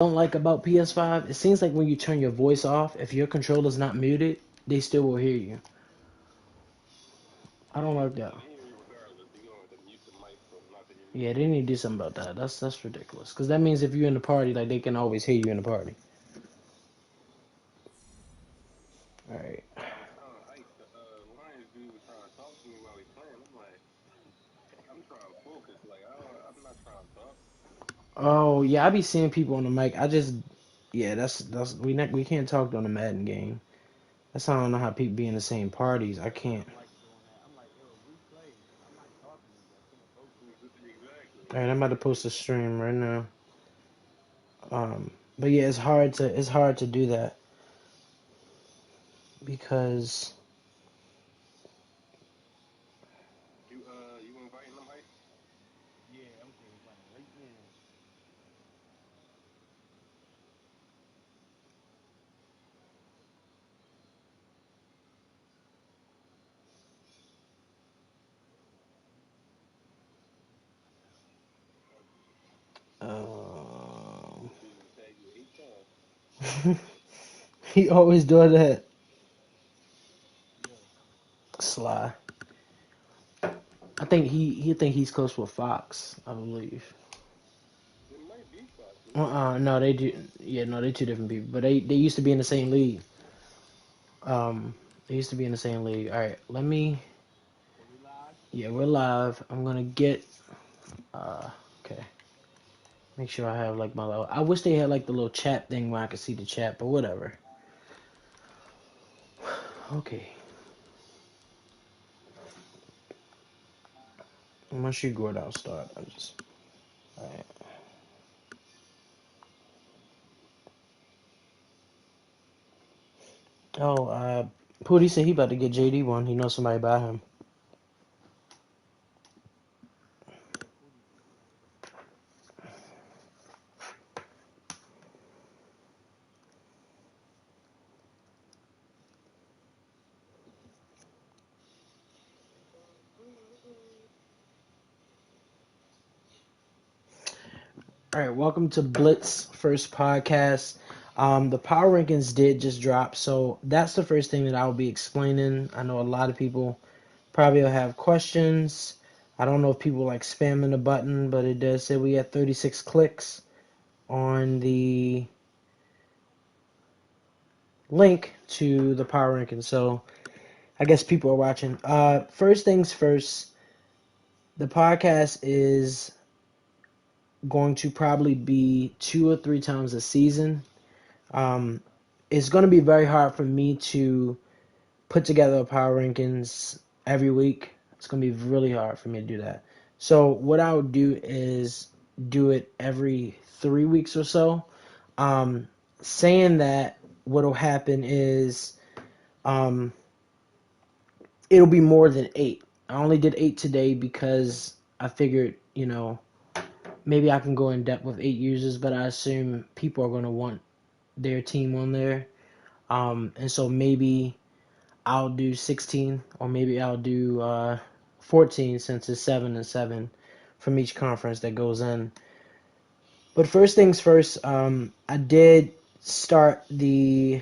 don't like about PS5, it seems like when you turn your voice off, if your controller's not muted, they still will hear you. I don't like that. Yeah, they need to do something about that. That's ridiculous. Because that means if you're in the party, like they can always hear you in the party. All right. Oh yeah, I be seeing people on the mic. Yeah, that's we can't talk on the Madden game. That's how I don't know how people be in the same parties. I can't. All right, I'm about to post a stream right now. But yeah, it's hard to do that because um, he always does that. Sly. I think he think he's close with Fox, I believe. No, they do. Yeah, no, they two different people, but they used to be in the same league. Um, they used to be in the same league. All right, let me. Yeah, we're live. I'm gonna get. Uh, okay. Make sure I have like my little. I wish they had like the little chat thing where I could see the chat, but whatever. Okay. Once you go, I'll start. I just. All right. Oh, Pooty said he about to get JD one. He knows somebody by him. All right, welcome to Blitz First Podcast. The power rankings did just drop, so that's the first thing that I'll be explaining. I know a lot of people probably will have questions. I don't know if people like spamming the button, but it does say we had 36 clicks on the link to the power rankings, so I guess people are watching. First things first, the podcast is going to probably be 2 or 3 times a season. Um, it's going to be very hard for me to put together a power rankings every week. It's going to be really hard for me to do that. So what I would do is do it every 3 weeks or so. Um, Saying that, what'll happen is um, it'll be more than 8. I only did 8 today because I figured, maybe I can go in depth with 8 users, but I assume people are going to want their team on there. And so maybe I'll do 16 or maybe I'll do 14 since it's 7 and 7 from each conference that goes in. But first things first, I did start the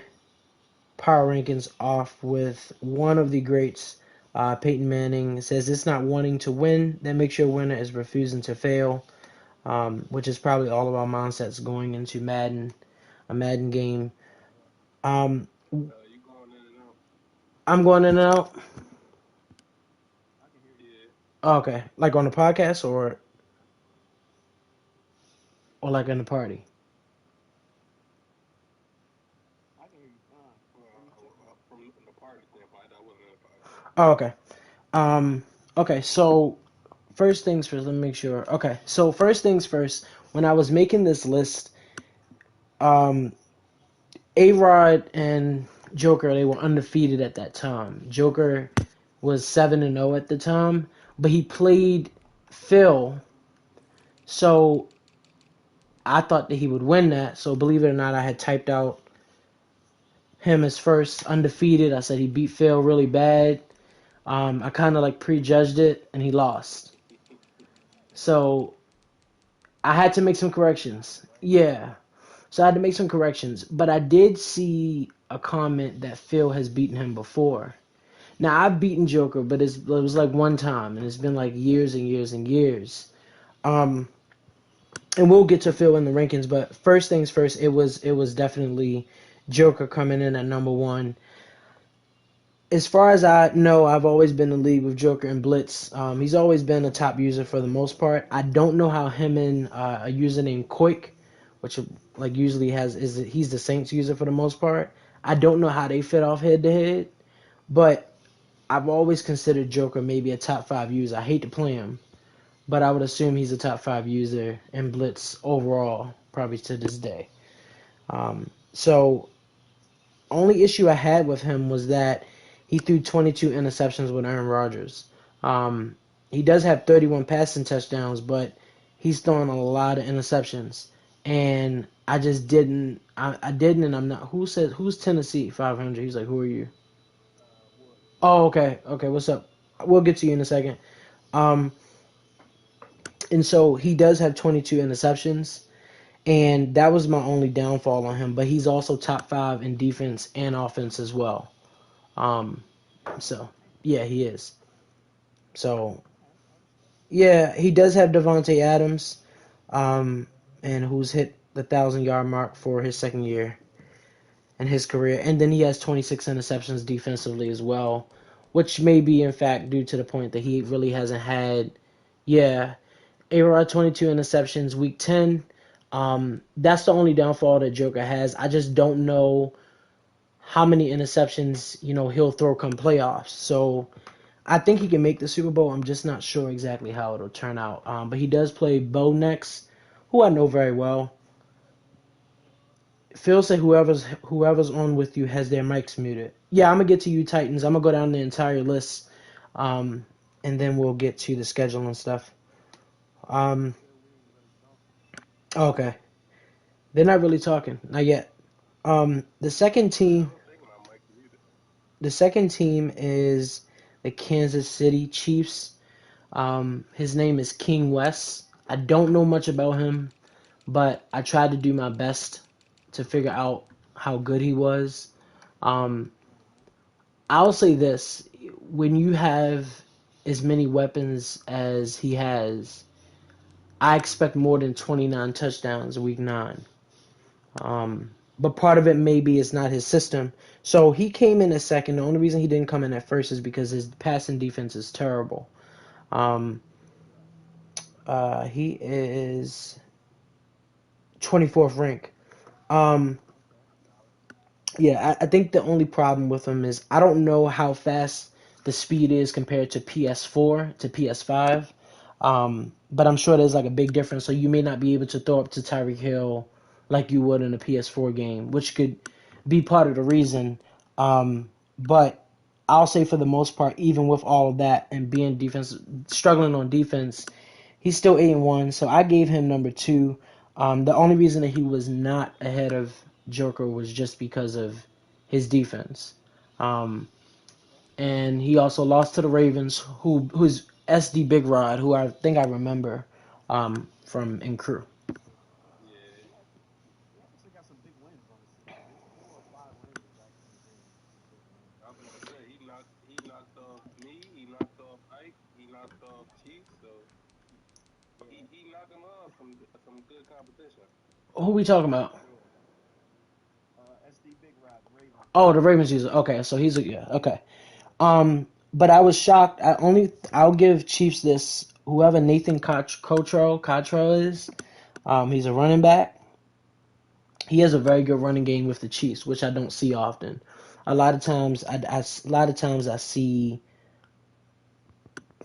power rankings off with one of the greats, Peyton Manning. It says it's not wanting to win that makes you a winner, is refusing to fail, which is probably all of our mindsets going into a Madden game. Um, I'm going in and out. Oh, okay, like on the podcast or like in the party. Oh, okay. Um, okay. So first things first. Let me make sure. Okay. So first things first. When I was making this list, um, A Rod and Joker, they were undefeated at that time. Joker was 7-0 at the time, but he played Phil, so I thought that he would win that. So believe it or not, I had typed out him as first undefeated. I said he beat Phil really bad. I kind of like prejudged it, and he lost. So I had to make some corrections. Yeah. So I had to make some corrections. But I did see a comment that Phil has beaten him before. Now I've beaten Joker, but it was like one time, and it's been like years and years and years. Um, and we'll get to Phil in the rankings, but first things first, it was definitely Joker coming in at number one. As far as I know, I've always been in the league with Joker and Blitz. He's always been a top user for the most part. I don't know how him and a user named Koik, which like usually he's the Saints user for the most part. I don't know how they fit off head to head, but I've always considered Joker maybe a top five user. I hate to play him, but I would assume he's a top five user in Blitz overall, probably to this day. So only issue I had with him was that he threw 22 interceptions with Aaron Rodgers. Um, he does have 31 passing touchdowns, but he's throwing a lot of interceptions, and I just didn't. I didn't, and I'm not. Who's Tennessee 500? He's like, who are you? Oh, okay, okay. What's up? We'll get to you in a second. Um, and so he does have 22 interceptions, and that was my only downfall on him. But he's also top five in defense and offense as well. Um, so yeah, he is. So yeah, he does have Devontae Adams, um, and who's hit the 1,000 yard mark for his second year in his career, and then he has 26 interceptions defensively as well, which may be in fact due to the point that he really hasn't had. Yeah, A-Rod 22 interceptions week 10. That's the only downfall that Joker has. I just don't know how many interceptions he'll throw come playoffs. So I think he can make the Super Bowl. I'm just not sure exactly how it'll turn out. But he does play Bo next, who I know very well. Phil said whoever's on with you has their mics muted. Yeah, I'm gonna get to you Titans. I'm gonna go down the entire list, um, and then we'll get to the schedule and stuff. Um, okay, they're not really talking, not yet. The second team, is the Kansas City Chiefs. His name is King West. I don't know much about him, but I tried to do my best to figure out how good he was. Um, I'll say this: when you have as many weapons as he has, I expect more than 29 touchdowns week nine. But part of it maybe is not his system. So he came in as second. The only reason he didn't come in at first is because his passing defense is terrible. Um, he is 24th rank. Um, yeah, I think the only problem with him is I don't know how fast the speed is compared to PS4 to PS5. But I'm sure there's like a big difference. So you may not be able to throw up to Tyreek Hill like you would in a PS4 game, which could be part of the reason. But I'll say for the most part, even with all of that and being defense struggling on defense, he's still 8-1. So I gave him number two. The only reason that he was not ahead of Joker was just because of his defense. Um, and he also lost to the Ravens, who's SD Big Rod, who I think I remember from in Crew. Who we talking about? Oh, the Ravens user. Okay, so he's a yeah. Okay. But I was shocked. I'll give Chiefs this. Whoever Nathan Cottrell is, he's a running back. He has a very good running game with the Chiefs, which I don't see often. A lot of times I see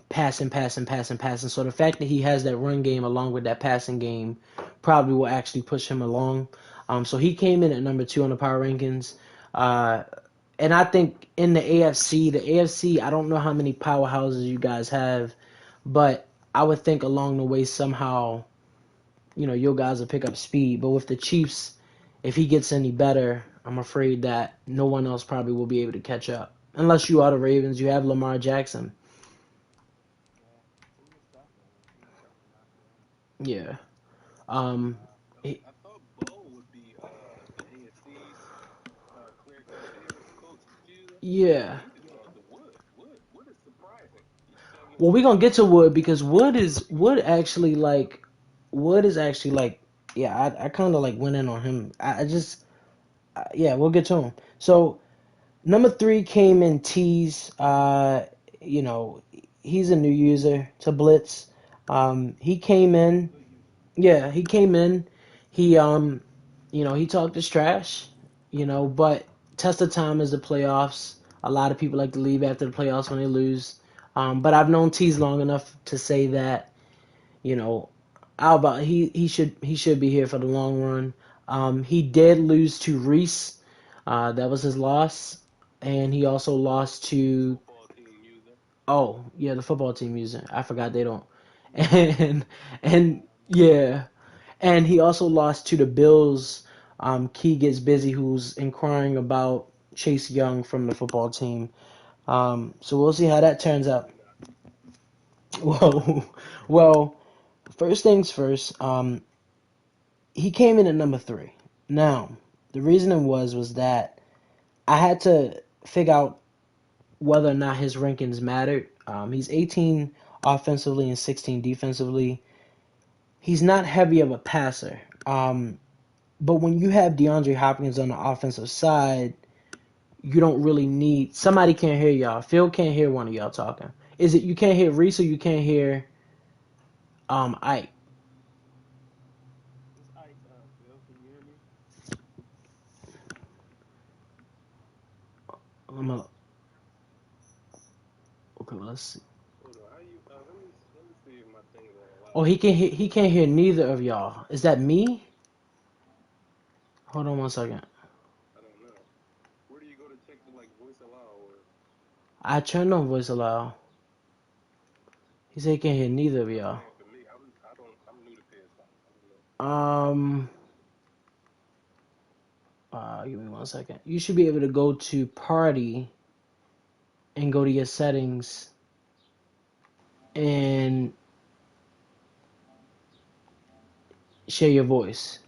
passing, passing, passing, passing. So the fact that he has that run game along with that passing game probably will actually push him along. So he came in at number two on the power rankings. Uh, and I think in the AFC, I don't know how many powerhouses you guys have, but I would think along the way somehow, your guys will pick up speed. But with the Chiefs, if he gets any better, I'm afraid that no one else probably will be able to catch up. Unless you are the Ravens, you have Lamar Jackson. Yeah. Um, he- Yeah. Well, we're gonna get to Wood because Wood is actually like yeah, I kind of like went in on him. I just yeah, we'll get to him. So number three came in Tease. You know, he's a new user to Blitz. He came in. Yeah, he came in. He you know, he talked his trash. You know, but test of time is the playoffs. A lot of people like to leave after the playoffs when they lose. But I've known Tease long enough to say that you know, he should be here for the long run. He did lose to Reese. That was his loss, and he also lost to oh yeah the football team user. I forgot they don't. And and yeah, and he also lost to the Bills. Key gets busy, who's inquiring about Chase Young from the football team. So we'll see how that turns out. Whoa, well, first things first. He came in at number three. Now, the reasoning was that I had to figure out whether or not his rankings mattered. He's 18 offensively and 16 defensively. He's not heavy of a passer. But when you have DeAndre Hopkins on the offensive side, you don't really need somebody can't hear y'all. Phil can't hear one of y'all talking. Is it you can't hear Reese or you can't hear Ike? I'm a, okay, well, let's see. Oh, he can't hear neither of y'all. Is that me? Hold on one second. I turned on voice allow. He said he can't hear neither of y'all. Um, give me one second. You should be able to go to party and go to your settings and share your voice.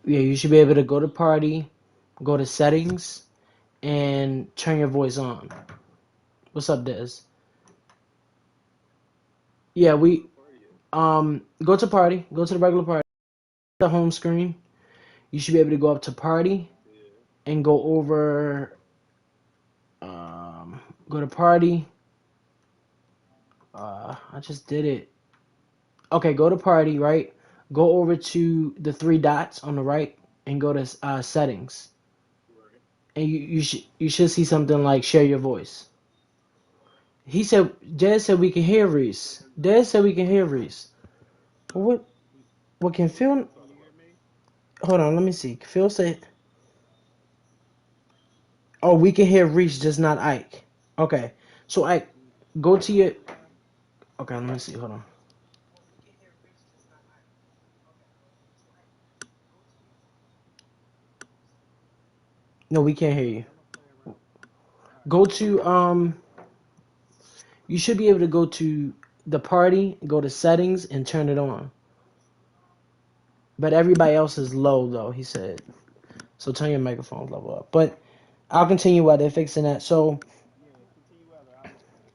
Yeah, you should be able to go to party, go to settings, and turn your voice on. What's up, Des? Yeah, we go to party, go to the regular party, the home screen. You should be able to go up to party and go over go to party. I just did it. Okay, go to party, right? Go over to the three dots on the right and go to settings. And you should see something like share your voice. He said Dad said we can hear Reese. Dad said we can hear Reese. What can Phil hold on, let me see. Phil said oh we can hear Reese, just not Ike. Okay. So Ike, go to your okay, let me see, hold on. No, we can't hear you. Go to you should be able to go to the party, go to settings, and turn it on. But everybody else is low though, he said. So turn your microphone level up. But I'll continue while they're fixing that. So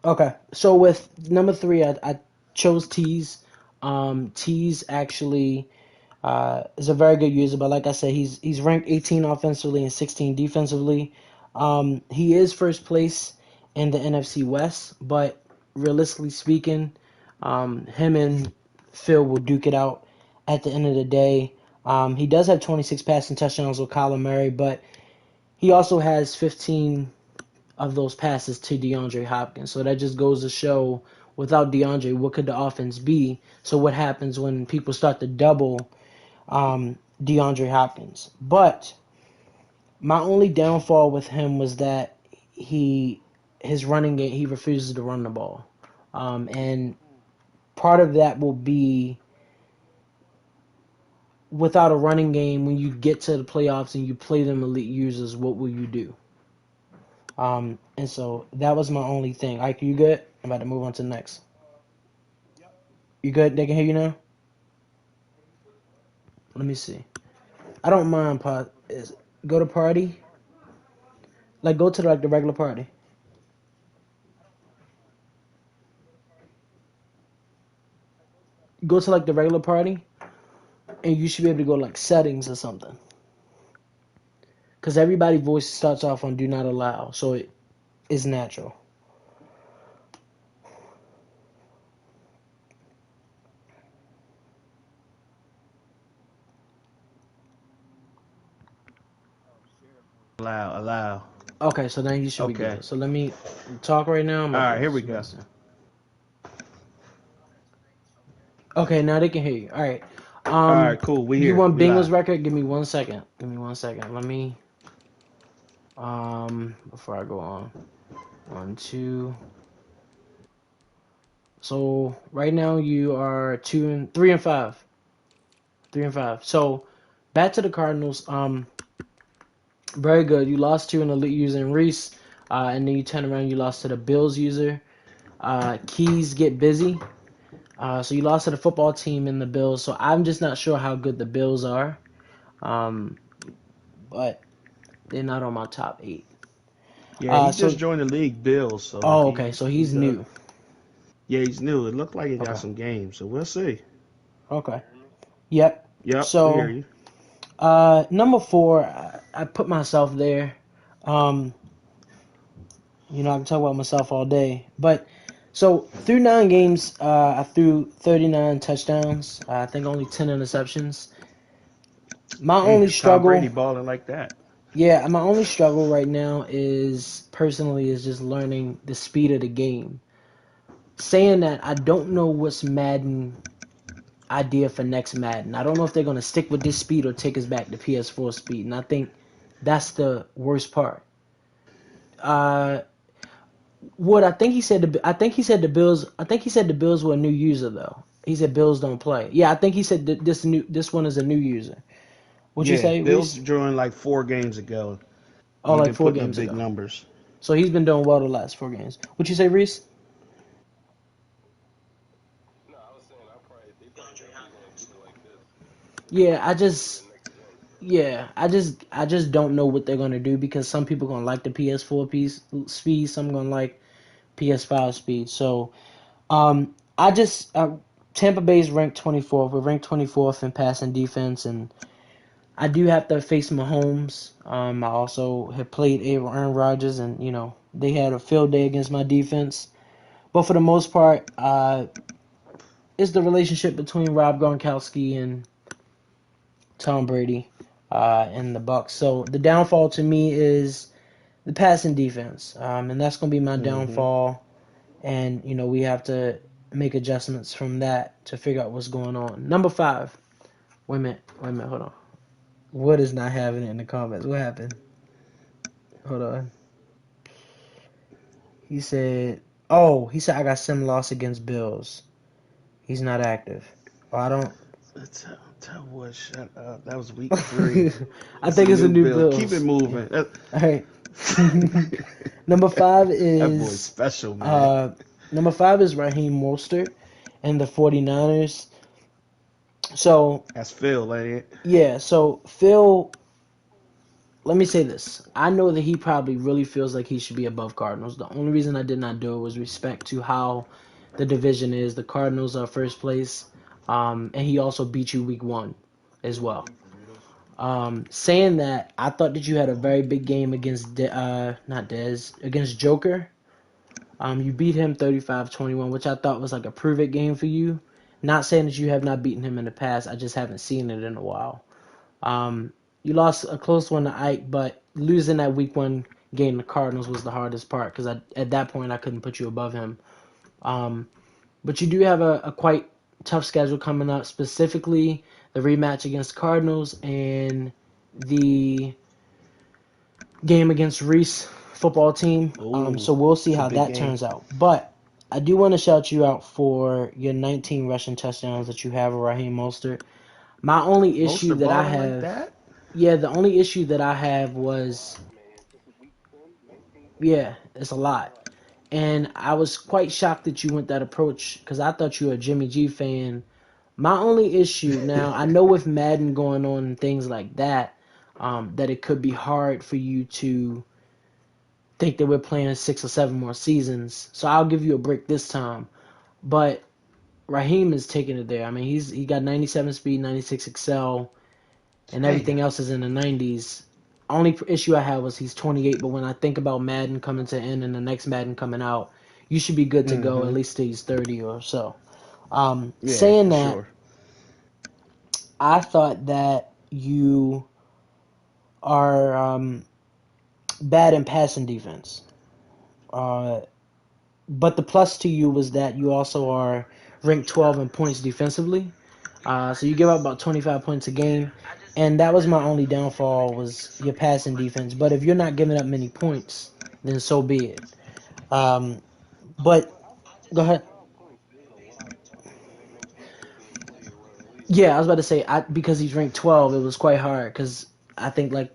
okay. So with number three, I chose Tease. Tease actually is a very good user, but like I said, he's ranked 18 offensively and 16 defensively. He is first place in the NFC West, but realistically speaking, him and Phil will duke it out at the end of the day. He does have 26 passing touchdowns with Kyler Murray, but he also has 15 of those passes to DeAndre Hopkins. So that just goes to show without DeAndre, what could the offense be? So what happens when people start to double DeAndre Hopkins? But my only downfall with him was that he his running game he refuses to run the ball, and part of that will be without a running game when you get to the playoffs and you play them elite users, what will you do? And so that was my only thing. Ike, you good? I'm about to move on to the next. You good? They can hear you now? Let me see. I don't mind go to party. Like go to like the regular party. Go to like the regular party, and you should be able to go like settings or something. Cause everybody voice starts off on do not allow, so it is natural. Allow. Okay, so now you should be Okay. good. So let me talk right now. My All right, here voice we is go. messing. Okay, now they can hear you. All right. All right, cool. We You here. want We Bengals live. record? Give me 1 second. Give me 1 second. Let me before I go on. 1, 2. So right now you are 2 and 3 and 5. 3 and 5. So back to the Cardinals. Very good. You lost to an elite user in Reese, and then you turn around. You lost to the Bills user. Keys get busy. So you lost to the football team and the Bills. So I'm just not sure how good the Bills are. Um, but they're not on my top 8. Yeah, he just So joined the league, Bills, so oh, okay. So he's he's new. yeah, he's new. It looked like he got Okay. some games, so we'll see. Okay. Yep. Yep, we hear So you. number 4, I put myself there. Um, I can talk about myself all day, but so through 9 games, I threw 39 touchdowns. I think only 10 interceptions. My only Damn, Tom Brady struggle, balling like that. yeah, my only struggle right now is personally is just learning the speed of the game. Saying that, I don't know what's Madden idea for next Madden. I don't know if they're gonna stick with this speed or take us back to PS4 speed, and I think that's the worst part. Uh, what I think he said, I think he said the Bills. I think he said the Bills were a new user though. He said Bills don't play. Yeah, I think he said this one is a new user. What'd you Yeah, say, Bills Reese? joined like 4 games ago. Oh, He like been four putting up games big ago. numbers. So he's been doing well the last 4 games. What'd you say, Reese? Yeah, I just don't know what they're gonna do because some people gonna like the PS4 piece speed, some gonna like PS5 speed. So I just Tampa Bay's ranked 24th. We're ranked 24th in passing defense, and I do have to face Mahomes. I also have played Aaron Rodgers, and they had a field day against my defense. But for the most part, it's the relationship between Rob Gronkowski and Tom Brady and the Bucks. So the downfall to me is the passing defense, and that's going to be my Hmm. downfall. And we have to make adjustments from that to figure out what's going on. Number 5. Wait a minute, hold on. What is not having it in the comments? What happened? Hold on. He said, "Oh, he said I got some loss against Bills. He's not active. Oh, I don't. Tell what? Shut up. That was week 3. I It's a think it's a new new Bill. Keep it Bills. Yeah. moving. All right. Number 5 That boy's is special, man. uh number 5 is Raheem Mostert and the 49ers. So That's Phil, ain't it? yeah, so Phil, let me say this. I know that he probably really feels like he should be above Cardinals. The only reason I did not do it was respect to how the division is. The Cardinals are first place, and he also beat you week 1 as well. Saying that, I thought that you had a very big game against not Dez, against Joker. You beat him 35-21, which I thought was like a prove it game for you. Not saying that you have not beaten him in the past. I just haven't seen it in a while. Um, you lost a close one to Ike, but losing that week 1 game to Cardinals was the hardest part because at that point I couldn't put you above him. Um, but you do have a quite tough schedule coming up, specifically the rematch against Cardinals and the game against Reese football team. Oh, So we'll see it's a how big that game. turns out. But I do want to shout you out for your 19 rushing touchdowns that you have with Raheem Mostert. My only issue Monster that I balling like have, that? yeah, the only issue that I have was, yeah, it's a lot. And I was quite shocked that you went that approach because I thought you were a Jimmy G fan My only issue now, I know with Madden going on and things like that, that it could be hard for you to think that we're playing 6 or 7 more seasons. So I'll give you a break this time. But Raheem is taking it there. I mean, he got 97 speed, 96 excel, and Damn. everything else is in the 90s. Only issue I had was he's 28, but when I think about Madden coming to end and the next Madden coming out, you should be good to go at Mm-hmm. least till he's 30 or so. Yeah, Saying for that, sure. I thought that you are bad in passing defense. Uh, but the plus to you was that you also are ranked 12 in points defensively. So you give up about 25 points a game, and that was my only downfall was your passing defense. But if you're not giving up many points, then so be it. Um, but go ahead. Yeah, I was about to say because he's ranked 12, it was quite hard because I think like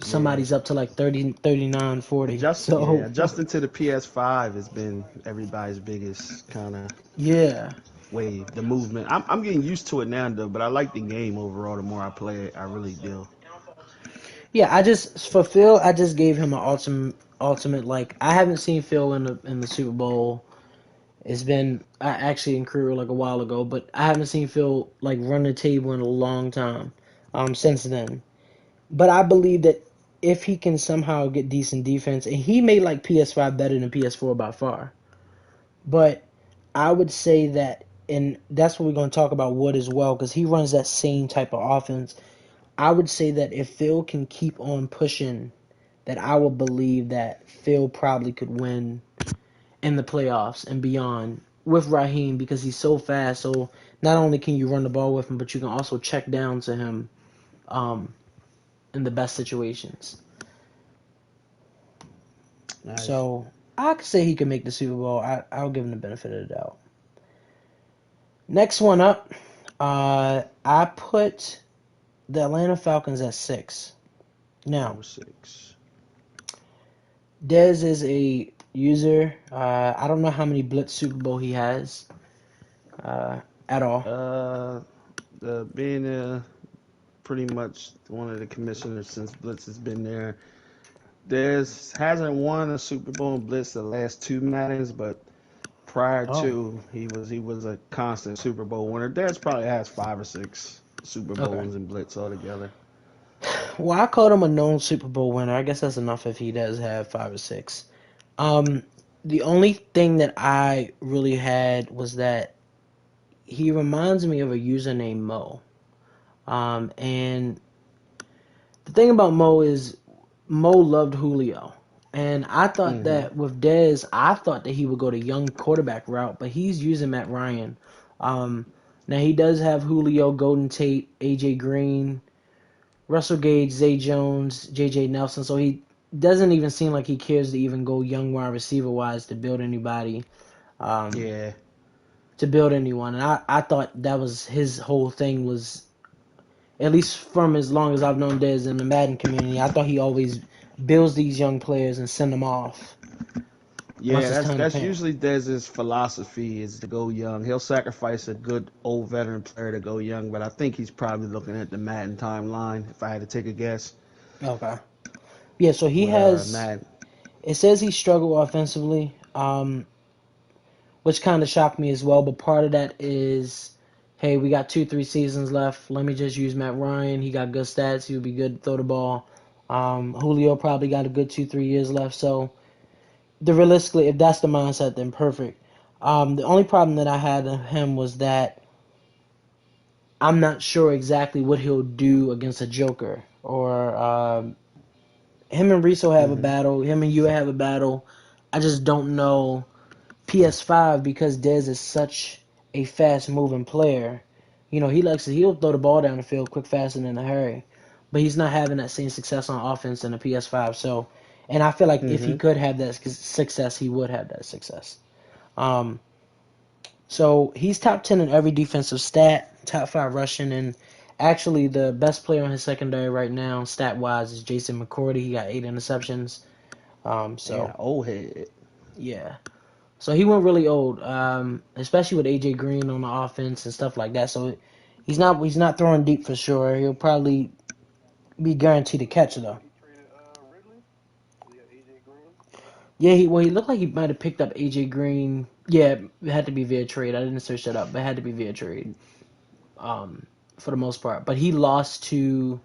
Yeah. somebody's up to like 30, 39, 40. So Adjusting to the PS5 has been everybody's biggest kind of yeah. wave. The movement. I'm getting used to it now, though. But I like the game overall. The more I play it, I really do. Yeah, for Phil, I just gave him an ultimate like I haven't seen Phil in the Super Bowl. It's been I actually in career like a while ago, but I haven't seen Phil like run the table in a long time since then. But I believe that if he can somehow get decent defense, and he may like PS5 better than PS4 by far, but I would say that, and that's what we're going to talk about Wood as well, because he runs that same type of offense. I would say that if Phil can keep on pushing, that I would believe that Phil probably could win in the playoffs and beyond with Raheem because he's so fast. So not only can you run the ball with him, but you can also check down to him um, in the best situations. Nice. So I could say he could make the Super Bowl. I'll give him the benefit of the doubt. Next one up, I put the Atlanta Falcons at 6. Now, Number 6. Dez is a user. I don't know how many Blitz Super Bowl he has uh, at all. Uh, being pretty much one of the commissioners since Blitz has been there. There's hasn't won a Super Bowl in Blitz the last two Maddens, but prior Oh, to he was a constant Super Bowl winner. There's probably has 5 or 6 Super Bowl okay. wins in Blitz altogether. Well, I called him a known Super Bowl winner. I guess that's enough if he does have 5 or 6. Um, the only thing that I really had was that he reminds me of a user named Mo. And the thing about Mo is Mo loved Julio. And I thought Hmm. that with Dez, I thought that he would go the young quarterback route, but he's using Matt Ryan. Um, Now he does have Julio, Golden Tate, AJ Green, Russell Gage, Zay Jones, JJ Nelson. So he doesn't even seem like he cares to even go young wide receiver wise to build anybody, um, Yeah. to build anyone. And I thought that was his whole thing was, at least from as long as I've known Dez in the Madden community, I thought he always builds these young players and send them off once Yeah, it's that's time to that's pay them. usually Dez's philosophy is to go young. He'll sacrifice a good old veteran player to go young, but I think he's probably looking at the Madden timeline, if I had to take a guess. Okay. Yeah, so he With has, Madden. it says he struggled offensively, which kind of shocked me as well. But part of that is, hey, we got 2, 3 seasons left. Let me just use Matt Ryan. He got good stats. He would be good to throw the ball. Julio probably got a good 2, 3 years left. So realistically, if that's the mindset, then perfect. The only problem that I had with him was that I'm not sure exactly what he'll do against a Joker. Or him and Reese will have a Hmm. battle. Him and you have a battle. I just don't know PS5 because Dez is such a fast moving player. You know, he'll throw the ball down the field quick, fast, and in a hurry. But he's not having that same success on offense in the PS5. So, and I feel like if he Hmm. could have that success, he would have that success. Um, so he's top 10 in every defensive stat, top 5 rushing, and actually the best player on his secondary right now, stat wise, is Jason McCourty. He got 8 interceptions. And So old head. yeah. So he went really old, especially with AJ Green on the offense and stuff like that. So he's not throwing deep for sure. He'll probably be guaranteed to catch though. Yeah, he looked like he might have picked up AJ Green. Yeah, it had to be via trade. I didn't search that up, but it had to be via trade. Um, for the most part, but he lost to.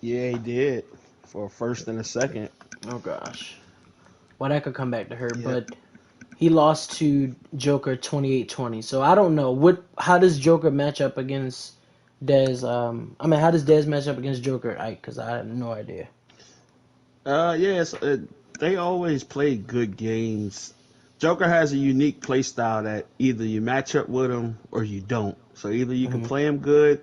Yeah, he did for a first and a second. Oh gosh, well that could come back to her, Yep. but he lost to Joker 28-20. So I don't know how does Joker match up against Dez. I mean, how does Dez match up against Joker? Because I have no idea. Yes, they always play good games. Joker has a unique play style that either you match up with him or you don't. So either you can Hmm. play him good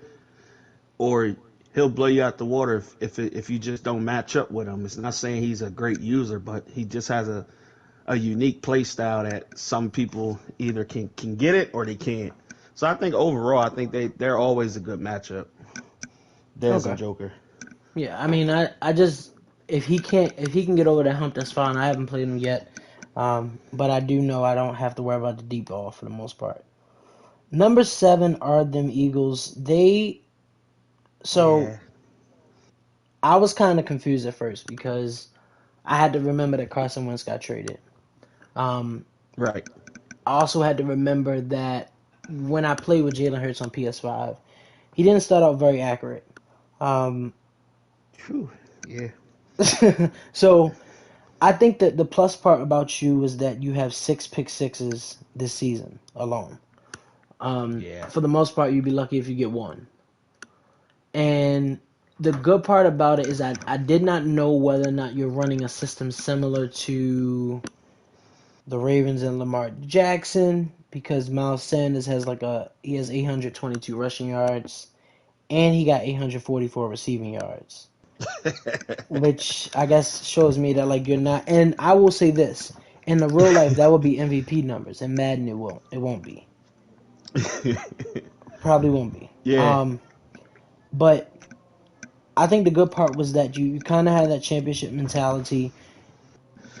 or he'll blow you out the water if you just don't match up with him. It's not saying he's a great user, but he just has a unique play style that some people either can get it or they can't. So I think overall, I think they're always a good matchup, Dez and Okay. Joker. Yeah, I mean, I just if he can get over that hump, that's fine. I haven't played him yet, but I do know I don't have to worry about the deep ball for the most part. Number 7 are them Eagles. So Yeah, I was kind of confused at first because I had to remember that Carson Wentz got traded. Um, right. I also had to remember that when I played with Jalen Hurts on PS5, he didn't start out very accurate. Um, Whew. Yeah. so I think that the plus part about you is that you have 6 pick sixes this season alone. Yeah. For the most part, you'd be lucky if you get one. And the good part about it is I did not know whether or not you're running a system similar to the Ravens and Lamar Jackson because Miles Sanders he has 822 rushing yards and he got 844 receiving yards, which I guess shows me that like you're not. And I will say this: in the real life, that would be MVP numbers. In Madden, it won't. It won't be. Probably won't be. Yeah. But I think the good part was that you kind of had that championship mentality.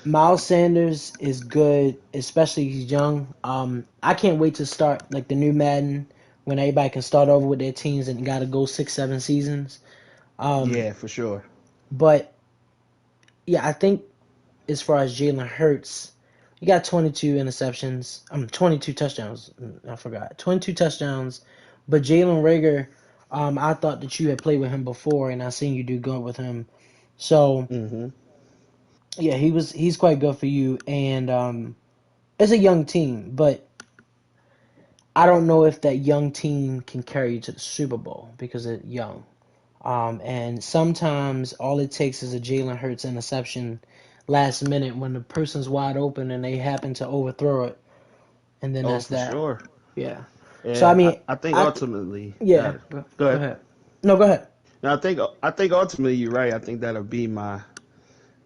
Miles Sanders is good, especially he's young. I can't wait to start like the new Madden when everybody can start over with their teams and got to go 6, 7 seasons. Um, Yeah, for sure. but yeah, I think as far as Jalen Hurts, he got 22 interceptions. 22 touchdowns. I forgot 22 touchdowns. But Jalen Rager, I thought that you had played with him before, and I seen you do good with him. So Hmm. yeah, he's quite good for you, and it's a young team, but I don't know if that young team can carry you to the Super Bowl because it's young. And sometimes all it takes is a Jalen Hurts interception last minute when the person's wide open and they happen to overthrow it, and then Oh, that's for that. sure. Yeah. So I Yeah, I, mean, I think I th- ultimately, yeah. Go, go go ahead. ahead. No, go ahead. No, I think ultimately you're right. I think that'll be my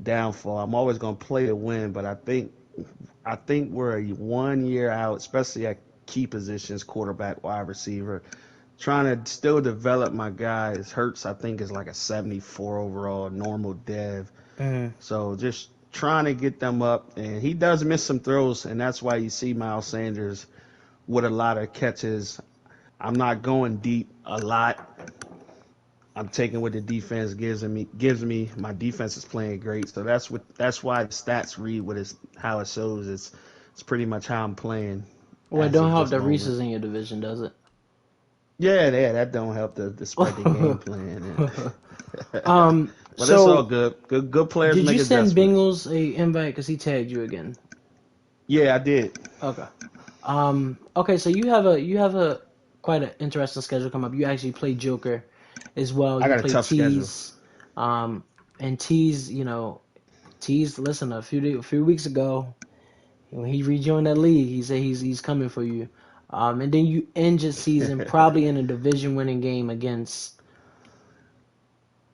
downfall. I'm always gonna play to win, but I think we're 1 year out, especially at key positions, quarterback, wide receiver. Trying to still develop my guys. Hurts, I think, is like a 74 overall normal dev. Mm, So just trying to get them up, and he does miss some throws, and that's why you see Miles Sanders with a lot of catches. I'm not going deep a lot. I'm taking what the defense gives me. My defense is playing great, so that's why the stats read how it shows. It's pretty much how I'm playing well, it as don't of help this the moment. Reese's in your division, does it? Yeah, yeah, that don't help to spread the game plan. But it's all so good. Good players did make you send adjustments. Bengals a invite because he tagged you again? Yeah, I did. Okay. Okay, so you have a quite an interesting schedule come up. You actually play Joker as well. I You got a play tough schedule. Tease, and Tease. Tease. Listen, a few weeks ago when he rejoined that league, he said he's coming for you. And then you end your season probably in a division winning game against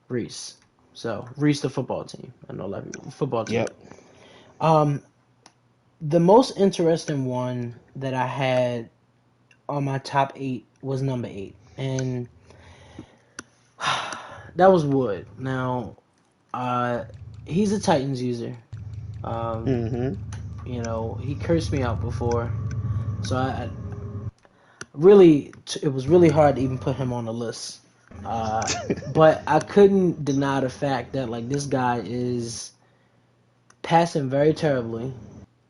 Reese. So Reese, the football team. I know a lot of people, football team. Yep. Um, the most interesting one that I had on my top 8 was number 8, and that was Wood. Now, uh, he's a Titans user. Um, Mm-hmm. he cursed me out before, so I really it was really hard to even put him on the list. Uh, but I couldn't deny the fact that like this guy is passing very terribly,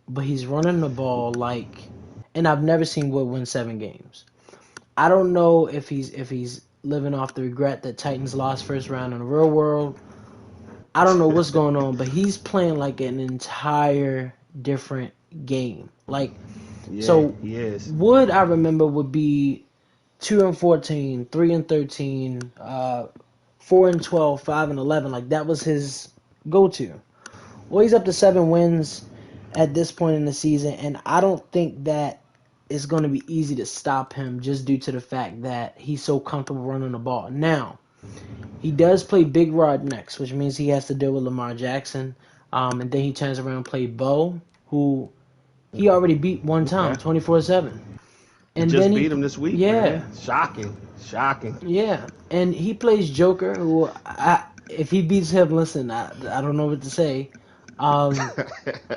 but he's running the ball like, and I've never seen Wood win 7 games. I don't know if he's living off the regret that Titans lost first round in the real world. I don't know what's going on, but he's playing like an entire different game. Like, Yeah, so he is. Wood I remember would be 2-14, 3-13, 4-12, 5-11. Like that was his go-to. Well, he's up to 7 wins at this point in the season, and I don't think that it's going to be easy to stop him just due to the fact that he's so comfortable running the ball. Now, he does play Big Rod next, which means he has to deal with Lamar Jackson, and then he turns around and play Bo, who he already beat one Okay. time, 24-7. He And then just beat him this week, yeah, man. Shocking. Shocking. yeah, and he plays Joker, who if he beats him, listen, I don't know what to say. Um,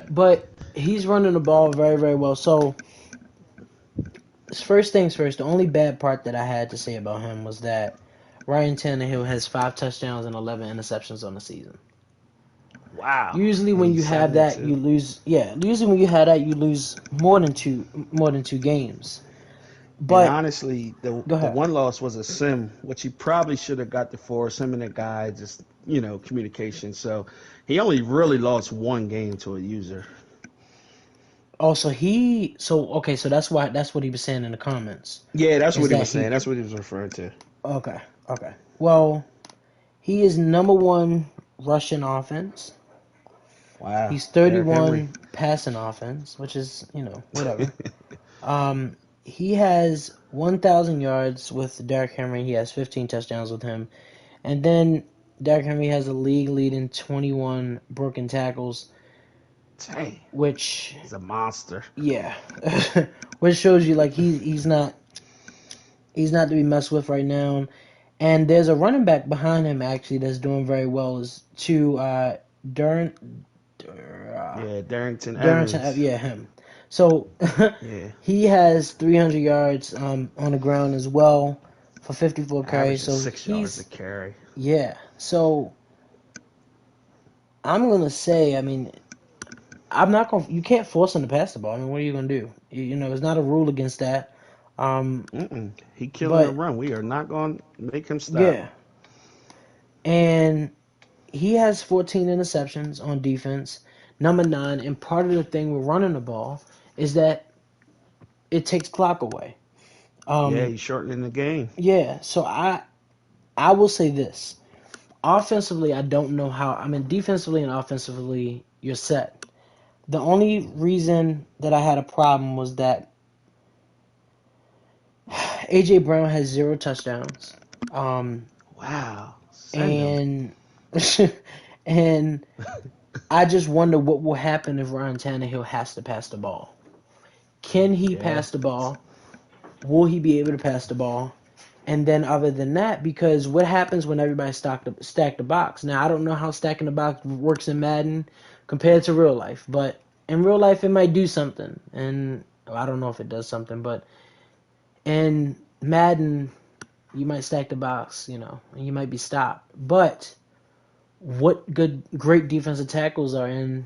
But he's running the ball very, very well. So, first things first, the only bad part that I had to say about him was that Ryan Tannehill has 5 touchdowns and 11 interceptions on the season. Wow. Usually, And when you he's have seven and that, you two. lose. Yeah, usually when you have that, you lose more than two games. And But honestly, the go the ahead. one loss was a sim, which he probably should have got the force. Him and the guy just communication. So he only really lost one game to a user. Also, so that's what he was saying in the comments Yeah, that's is what he that was saying. he That's what he was referring to. okay, okay. Well, he is number one rushing offense. Wow, He's Derrick Henry. 31 passing offense, which is, whatever. Um, he has 1,000 yards with Derrick Henry. He has 15 touchdowns with him. And then Derrick Henry has a league leading 21 broken tackles, Dang, which, he's a monster. yeah, which shows you like he's not to be messed with right now. And there's a running back behind him actually that's doing very well is to Durn, Yeah, Darrington Darrington, Evans. yeah, him. So Yeah, he has 300 yards on the ground as well for 54 carries. averaging So 6 yards a carry. yeah. So I'm gonna say, I mean, I'm not gonna. You can't force him to pass the ball. I mean, what are you gonna do? There's not a rule against that. Um, He killing the but run. We are not going to make him stop. yeah, and he has 14 interceptions on defense, number 9. And part of the thing with running the ball is that it takes clock away. Yeah, Um, he's shortening the game. yeah. So I will say this. Offensively, I don't know how. I mean, defensively and offensively, you're set. The only reason that I had a problem was that AJ Brown has 0 touchdowns. Wow, send him. And and I just wonder what will happen if Ryan Tannehill has to pass the ball. Can he Yeah, pass the ball? Will he be able to pass the ball? And then other than that, because what happens when everybody stack the box? Now I don't know how stacking the box works in Madden compared to real life, but in real life it might do something, and I don't know if it does something, but in Madden you might stack the box, and you might be stopped. But what great defensive tackles are in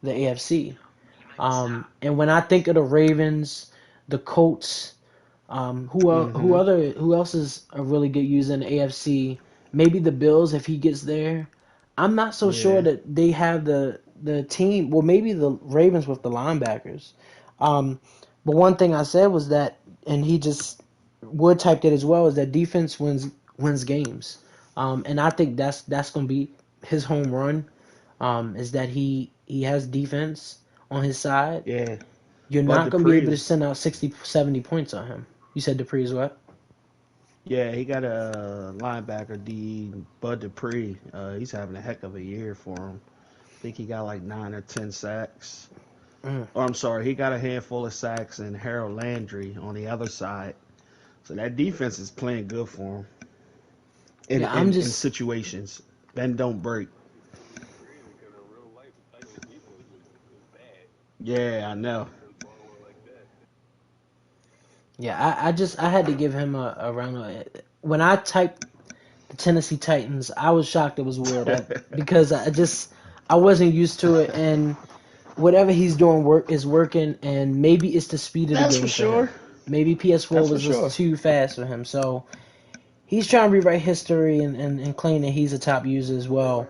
the AFC? And when I think of the Ravens, the Colts, Mm-hmm. who else is a really good user in the AFC? Maybe the Bills if he gets there. I'm not so sure Yeah. that they have the team. Well, maybe the Ravens with the linebackers. Um, but one thing I said was that, and he just Wood typed it as well, is that defense wins games. And I think that's gonna be his home run. Is that he has defense on his side. Yeah. You're Bud not going to be Dupree able to is send out 60, 70 points on him. You said Dupree is what? yeah, he got a linebacker D Bud Dupree. He's having a heck of a year for him. I think he got like 9 or 10 sacks. Mm. Or I'm sorry, he got a handful of sacks and Harold Landry on the other side. So that defense is playing good for him Yeah, I'm in just situations. Bend don't break. Yeah, I know. Yeah, I had to give him a round of when I typed the Tennessee Titans, I was shocked it was Wood. Because I wasn't used to it, and whatever he's doing is working, and maybe it's the speed of the That's for game for him. sure. Maybe PS4 That's for was just sure. too fast for him. So he's trying to rewrite history and claim that he's a top user as well.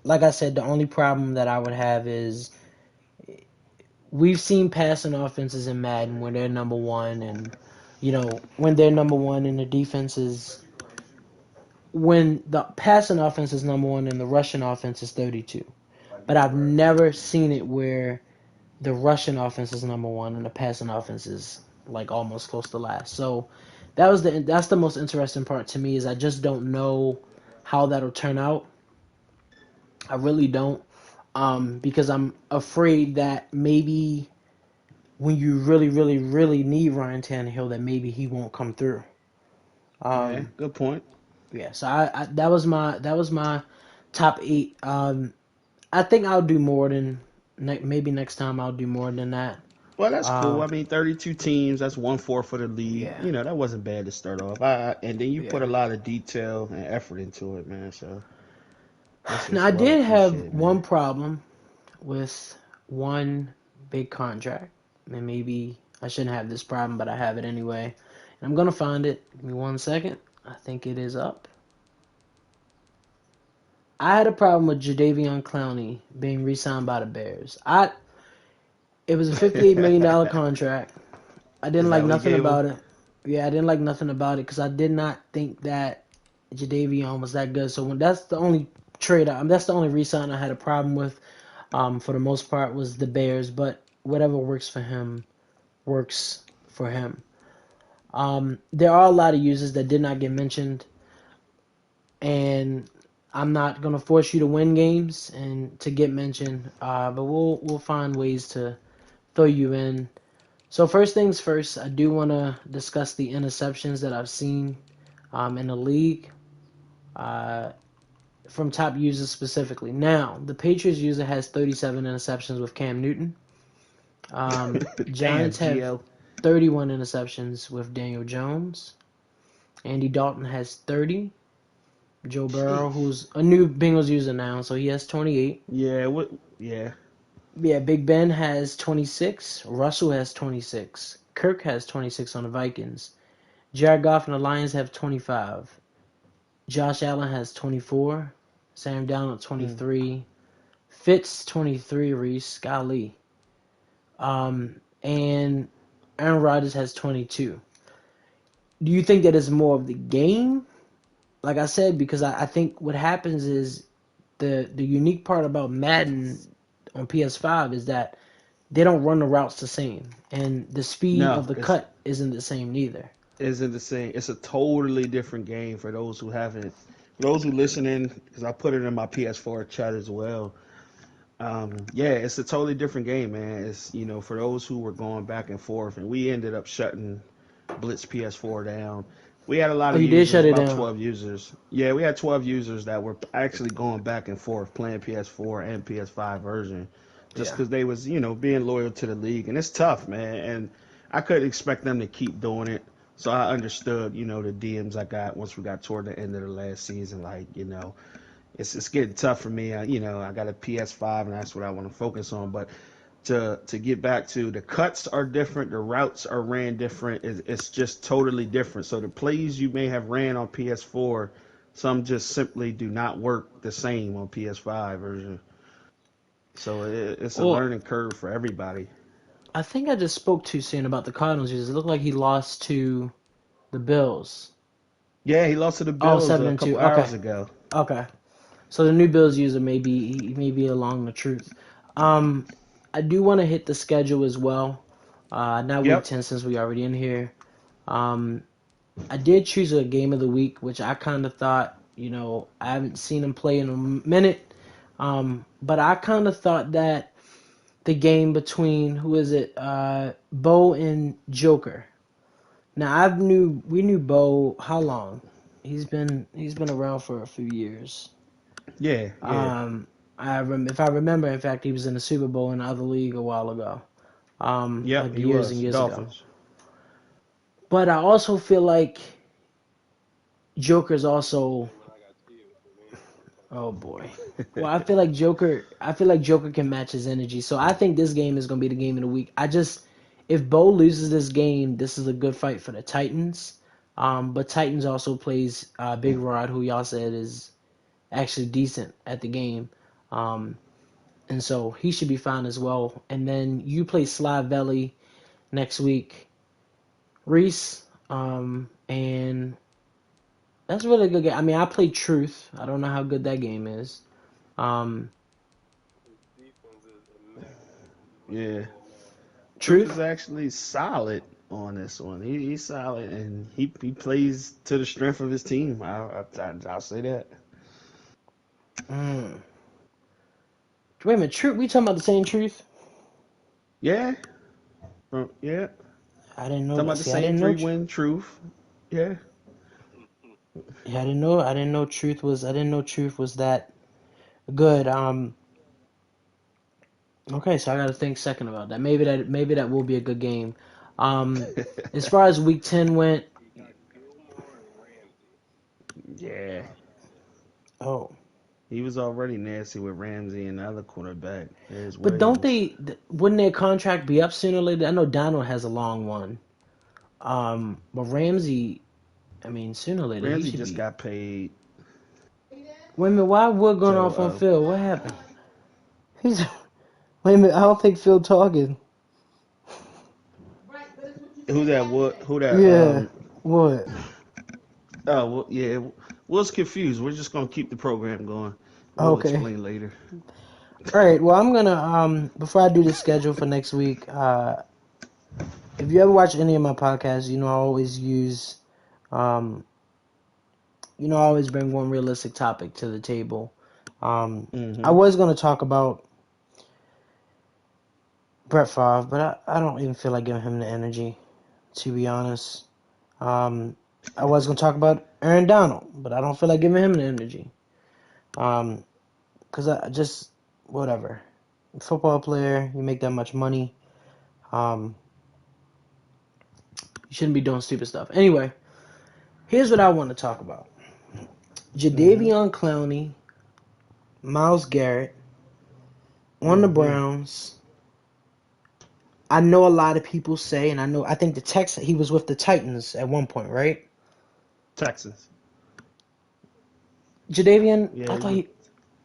Like I said, the only problem that I would have is we've seen passing offenses in Madden when they're number one, and when they're number one and the defense is when the passing offense is number one and the rushing offense is 32. But I've never seen it where the rushing offense is number one and the passing offense is like almost close to last. So that's the most interesting part to me is I just don't know how that'll turn out. I really don't, because I'm afraid that maybe when you really, really, really need Ryan Tannehill, that maybe he won't come through. Yeah, Um, good point. yeah, so I that was my top eight. I think I'll do more than maybe next time I'll do more than that. Well, that's cool. Uh, I mean, 32 teams, that's 1/4 of the league. yeah, You know, that wasn't bad to start off. And then you put yeah. a lot of detail and effort into it, man. So Now it's I well did have appreciated, man. one problem with one big contract, and maybe I shouldn't have this problem, but I have it anyway. And I'm gonna find it. Give me 1 second. I think it is up. I had a problem with Jadeveon Clowney being re-signed by the Bears. It was a $58 million contract. I didn't Is like that what he nothing gave him? about it. Yeah, I didn't like nothing about it because I did not think that Jadeveon was that good. So when that's the only that's the only re-sign I had a problem with. For the most part, was the Bears, but whatever works for him works for him. There are a lot of users that did not get mentioned, and I'm not gonna force you to win games and to get mentioned. But we'll find ways to throw you in. So first things first, I do want to discuss the interceptions that I've seen in the league uh, from top users specifically. Now, the Patriots user has 37 interceptions with Cam Newton. Damn, Giants have Geo. 31 interceptions with Daniel Jones. Andy Dalton has 30. Joe Burrow, Jeez. who's a new Bengals user now, so he has 28. Yeah, what? Yeah. Yeah, Big Ben has 26. Russell has 26. Kirk has 26 on the Vikings. Jared Goff and the Lions have 25. Josh Allen has 24. Sam Darnold Mm. 23. Fitz 23. Reese, golly. And Aaron Rodgers has 22. Do you think that is more of the game? Like I said, because I think what happens is the unique part about Madden on PS5 is that they don't run the routes the same, and the speed of No, the it's cut isn't the same neither. isn't the same. It's a totally different game for those who haven't. For those who listen in, because I put it in my PS4 chat as well. Yeah, it's a totally different game, man. It's for those who were going back and forth, and we ended up shutting Blitz PS4 down. We had a lot Oh, of you did users, shut it about down. 12 users. Yeah, we had 12 users that were actually going back and forth playing PS4 and PS5 version, just Yeah. because they was being loyal to the league, and it's tough, man. And I couldn't expect them to keep doing it. So I understood, the DMs I got once we got toward the end of the last season, like it's getting tough for me. I got a PS5 and that's what I want to focus on. But to get back to the cuts are different, the routes are ran different. It's just totally different. So the plays you may have ran on PS4, some just simply do not work the same on PS5 version. So it's a Well, learning curve for everybody. I think I just spoke too soon about the Cardinals users. It looked like he lost to the Bills. Yeah, he lost to the Oh, Bills seven a and 2. couple Okay. hours ago. Okay. So the new Bills user may be along the truth. Um, I do want to hit the schedule as well. Not week Yep. 10 since we already in here. Um, I did choose a game of the week, which I kind of thought, I haven't seen him play in a minute. But I kind of thought that the game between who is it, Bo and Joker. Now we knew Bo how long? He's been around for a few years. Yeah, yeah. Um, If I remember, in fact, he was in the Super Bowl in the other league a while ago, Yep, like he years and was. years ago. Dolphins. But I also feel like Joker's also. Oh boy. Well, I feel like Joker can match his energy. So I think this game is gonna be the game of the week. If Bo loses this game, this is a good fight for the Titans. But Titans also plays Big Rod, who y'all said is actually decent at the game. Um, and so he should be fine as well. And then you play Sly Valley next week, Reese, and that's a really good game. I mean, I played Truth. I don't know how good that game is. Um, Yeah. Truth is Truth. actually solid on this one. He's solid, and he plays to the strength of his team. I'll say that. Mm. Wait a minute, Truth. We talking about the same Truth? Yeah. Yeah. I didn't know Talking that. about the See, I same didn't know. 3-win Truth. Yeah. Yeah, I didn't know. I didn't know Truth was. I didn't know Truth was that good. Okay, so I got to think second about that. Maybe that will be a good game. Um, as far as Week 10 went, Yeah. oh, He was already nasty with Ramsey and the other quarterback, there's but don't Williams. they? Wouldn't their contract be up sooner or later? I know Donald has a long one. But Ramsey, I mean, sooner or later he Ramsey should just be. got paid. Wait a minute, why Wood going So off on Phil? What happened? He's. Wait a minute, I don't think Phil talking. who that? What? Who that? Yeah, what? Oh, well, yeah. Was confused. We're just gonna keep the program going. We'll Okay. explain later. All right. Well, I'm gonna before I do the schedule for next week, if you ever watch any of my podcasts, you know I always use um I always bring one realistic topic to the table. I Hmm. was gonna talk about Brett Favre, but I don't even feel like giving him the energy, to be honest. Um, I was gonna talk about Aaron Donald, but I don't feel like giving him the energy. Cause I just whatever. Football player, you make that much money. Um, you shouldn't be doing stupid stuff. Anyway, here's what I want to talk about. Hmm. Jadeveon Clowney, Myles Garrett on the Hmm. Browns. I know a lot of people say, and I think the Texans. He was with the Titans at one point, right? Texans. Jadeveon, Yeah, I he's thought with he.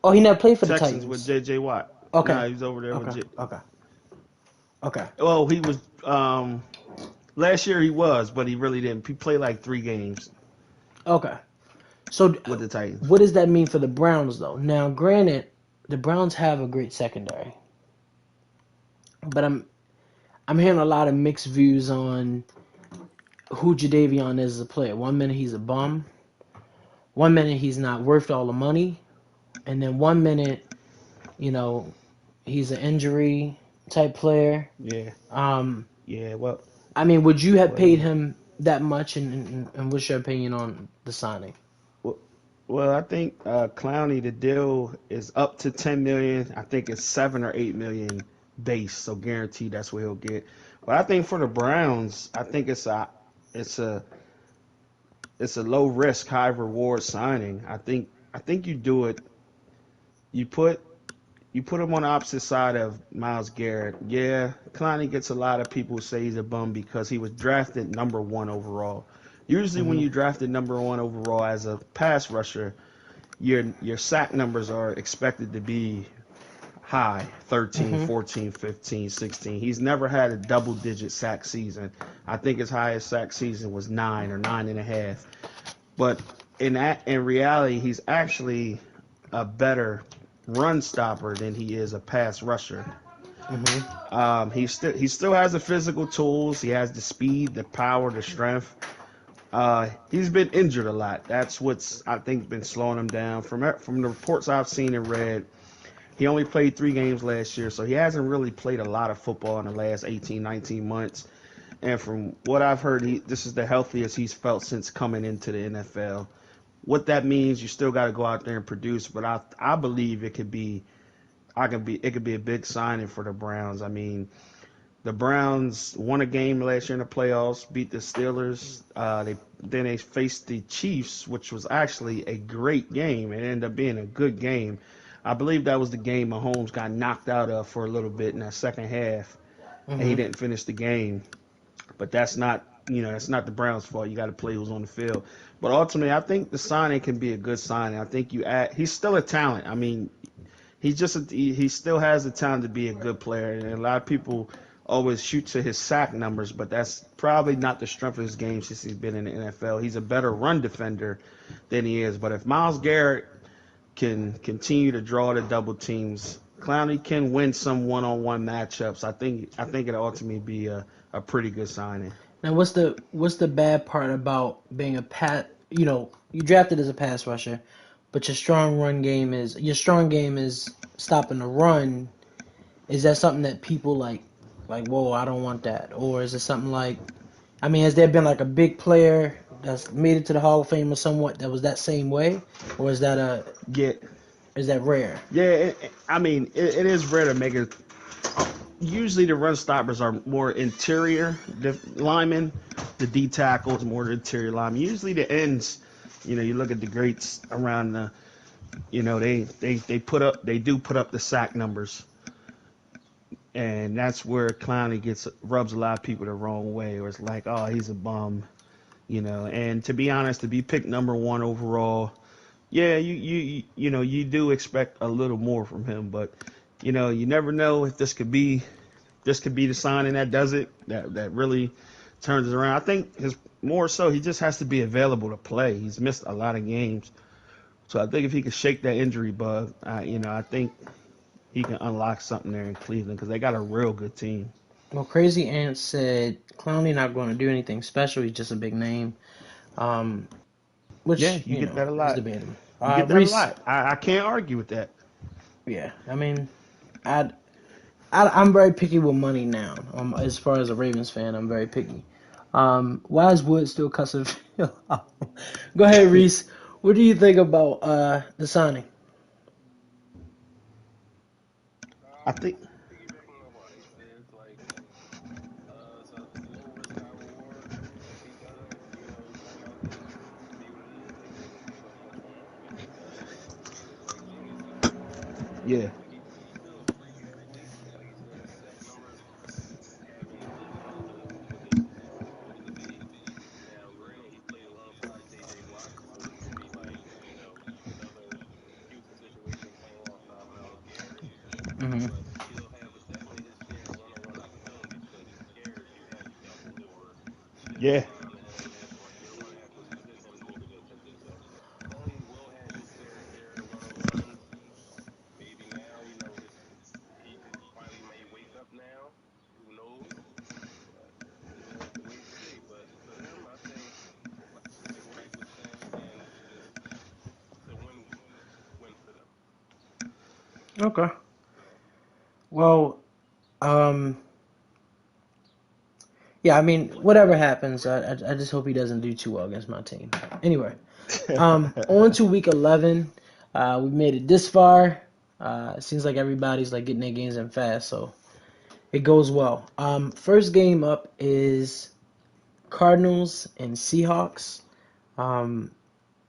Oh, he never played for the Texans with Titans. J.J. Watt. Nah, Okay, he was over there with okay, J. okay, okay, Well, he was. Last year he was, but he really didn't. He played like 3 games okay. So, with the Titans. what does that mean for the Browns, though? Now, granted, the Browns have a great secondary, but I'm hearing a lot of mixed views on who Jadeveon is as a player. One minute he's a bum, one minute he's not worth all the money, and then one minute, you know, he's an injury type player. Yeah. Um, Yeah. Well. I mean, would you have paid Well. him that much? And what's your opinion on the signing? Well, well, I think Clowney, the deal is up to 10 million. I think it's 7 or 8 million base, so guaranteed that's what he'll get. But I think for the Browns, I think it's a it's a low risk, high reward signing. I think you do it. You put you put him on the opposite side of Miles Garrett. Yeah, Clowney gets a lot of people who say he's a bum because he was drafted number 1 overall. Usually, when Hmm. you drafted number 1 overall as a pass rusher, your sack numbers are expected to be high 13, Hmm. 14, 15, 16. He's never had a double digit sack season. I think his highest sack season was 9 or 9.5. But in reality, he's actually a better run stopper than he is a pass rusher. Hmm. He still has the physical tools. He has the speed, the power, the strength. He's been injured a lot. That's what's I think been slowing him down. From the reports I've seen and read, he only played 3 games last year, so he hasn't really played a lot of football in the last 18, 19 months. And from what I've heard, this is the healthiest he's felt since coming into the NFL. What that means, you still got to go out there and produce, but I believe it could be it could be a big signing for the Browns. I mean, the Browns won a game last year in the playoffs, beat the Steelers. They faced the Chiefs, which was actually a great game. It ended up being a good game. I believe that was the game Mahomes got knocked out of for a little bit in that second half, and he Mm-hmm. didn't finish the game. But that's not the Browns' fault. You got to play who's on the field. But ultimately, I think the signing can be a good signing. I think he's still a talent. I mean, he still has the talent to be a good player, and a lot of people always shoot to his sack numbers, but that's probably not the strength of his game since he's been in the NFL. He's a better run defender than he is. But if Myles Garrett can continue to draw the double teams, Clowney can win some one-on-one matchups. I think it'll ultimately be a pretty good signing. Now, what's the bad part about being a pat? You drafted as a pass rusher, but your strong game is stopping the run. Is that something that people like? Whoa, I don't want that. Or is it something like? I mean, has there been like a big player that's made it to the Hall of Fame or somewhat that was that same way, or Yeah, is that rare? yeah. I mean, it is rare to make it. Usually, the run stoppers are more interior linemen. The D tackles more the interior linemen. Usually, the ends. You look at the greats around the. They do put up the sack numbers, and that's where Clowney rubs a lot of people the wrong way, or it's like, oh, he's a bum. And to be honest, to be picked number one overall, yeah, you do expect a little more from him, but you never know if this could be the signing that does it, that really turns it around. I think his more so he just has to be available to play. He's missed a lot of games, so I think if he could shake that injury bug, I think he can unlock something there in Cleveland because they got a real good team. Well, Crazy Ant said Clowney not going to do anything special. He's just a big name. Um, Yeah, which you get that a is lot. debatable. You get that a Reese, lot. I can't argue with that. yeah, I mean, I I'm very picky with money now. As far as a Ravens fan, I'm very picky. Why is Wood still cussing Phil out? Go ahead, Reese. What do you think about the signing? I think, yeah, Hmm. yeah, Okay. Well, um, yeah. I mean, whatever happens, I just hope he doesn't do too well against my team. Anyway, on to week 11. We made it this far. It seems like everybody's like getting their games in fast, so it goes well. First game up is Cardinals and Seahawks. Um,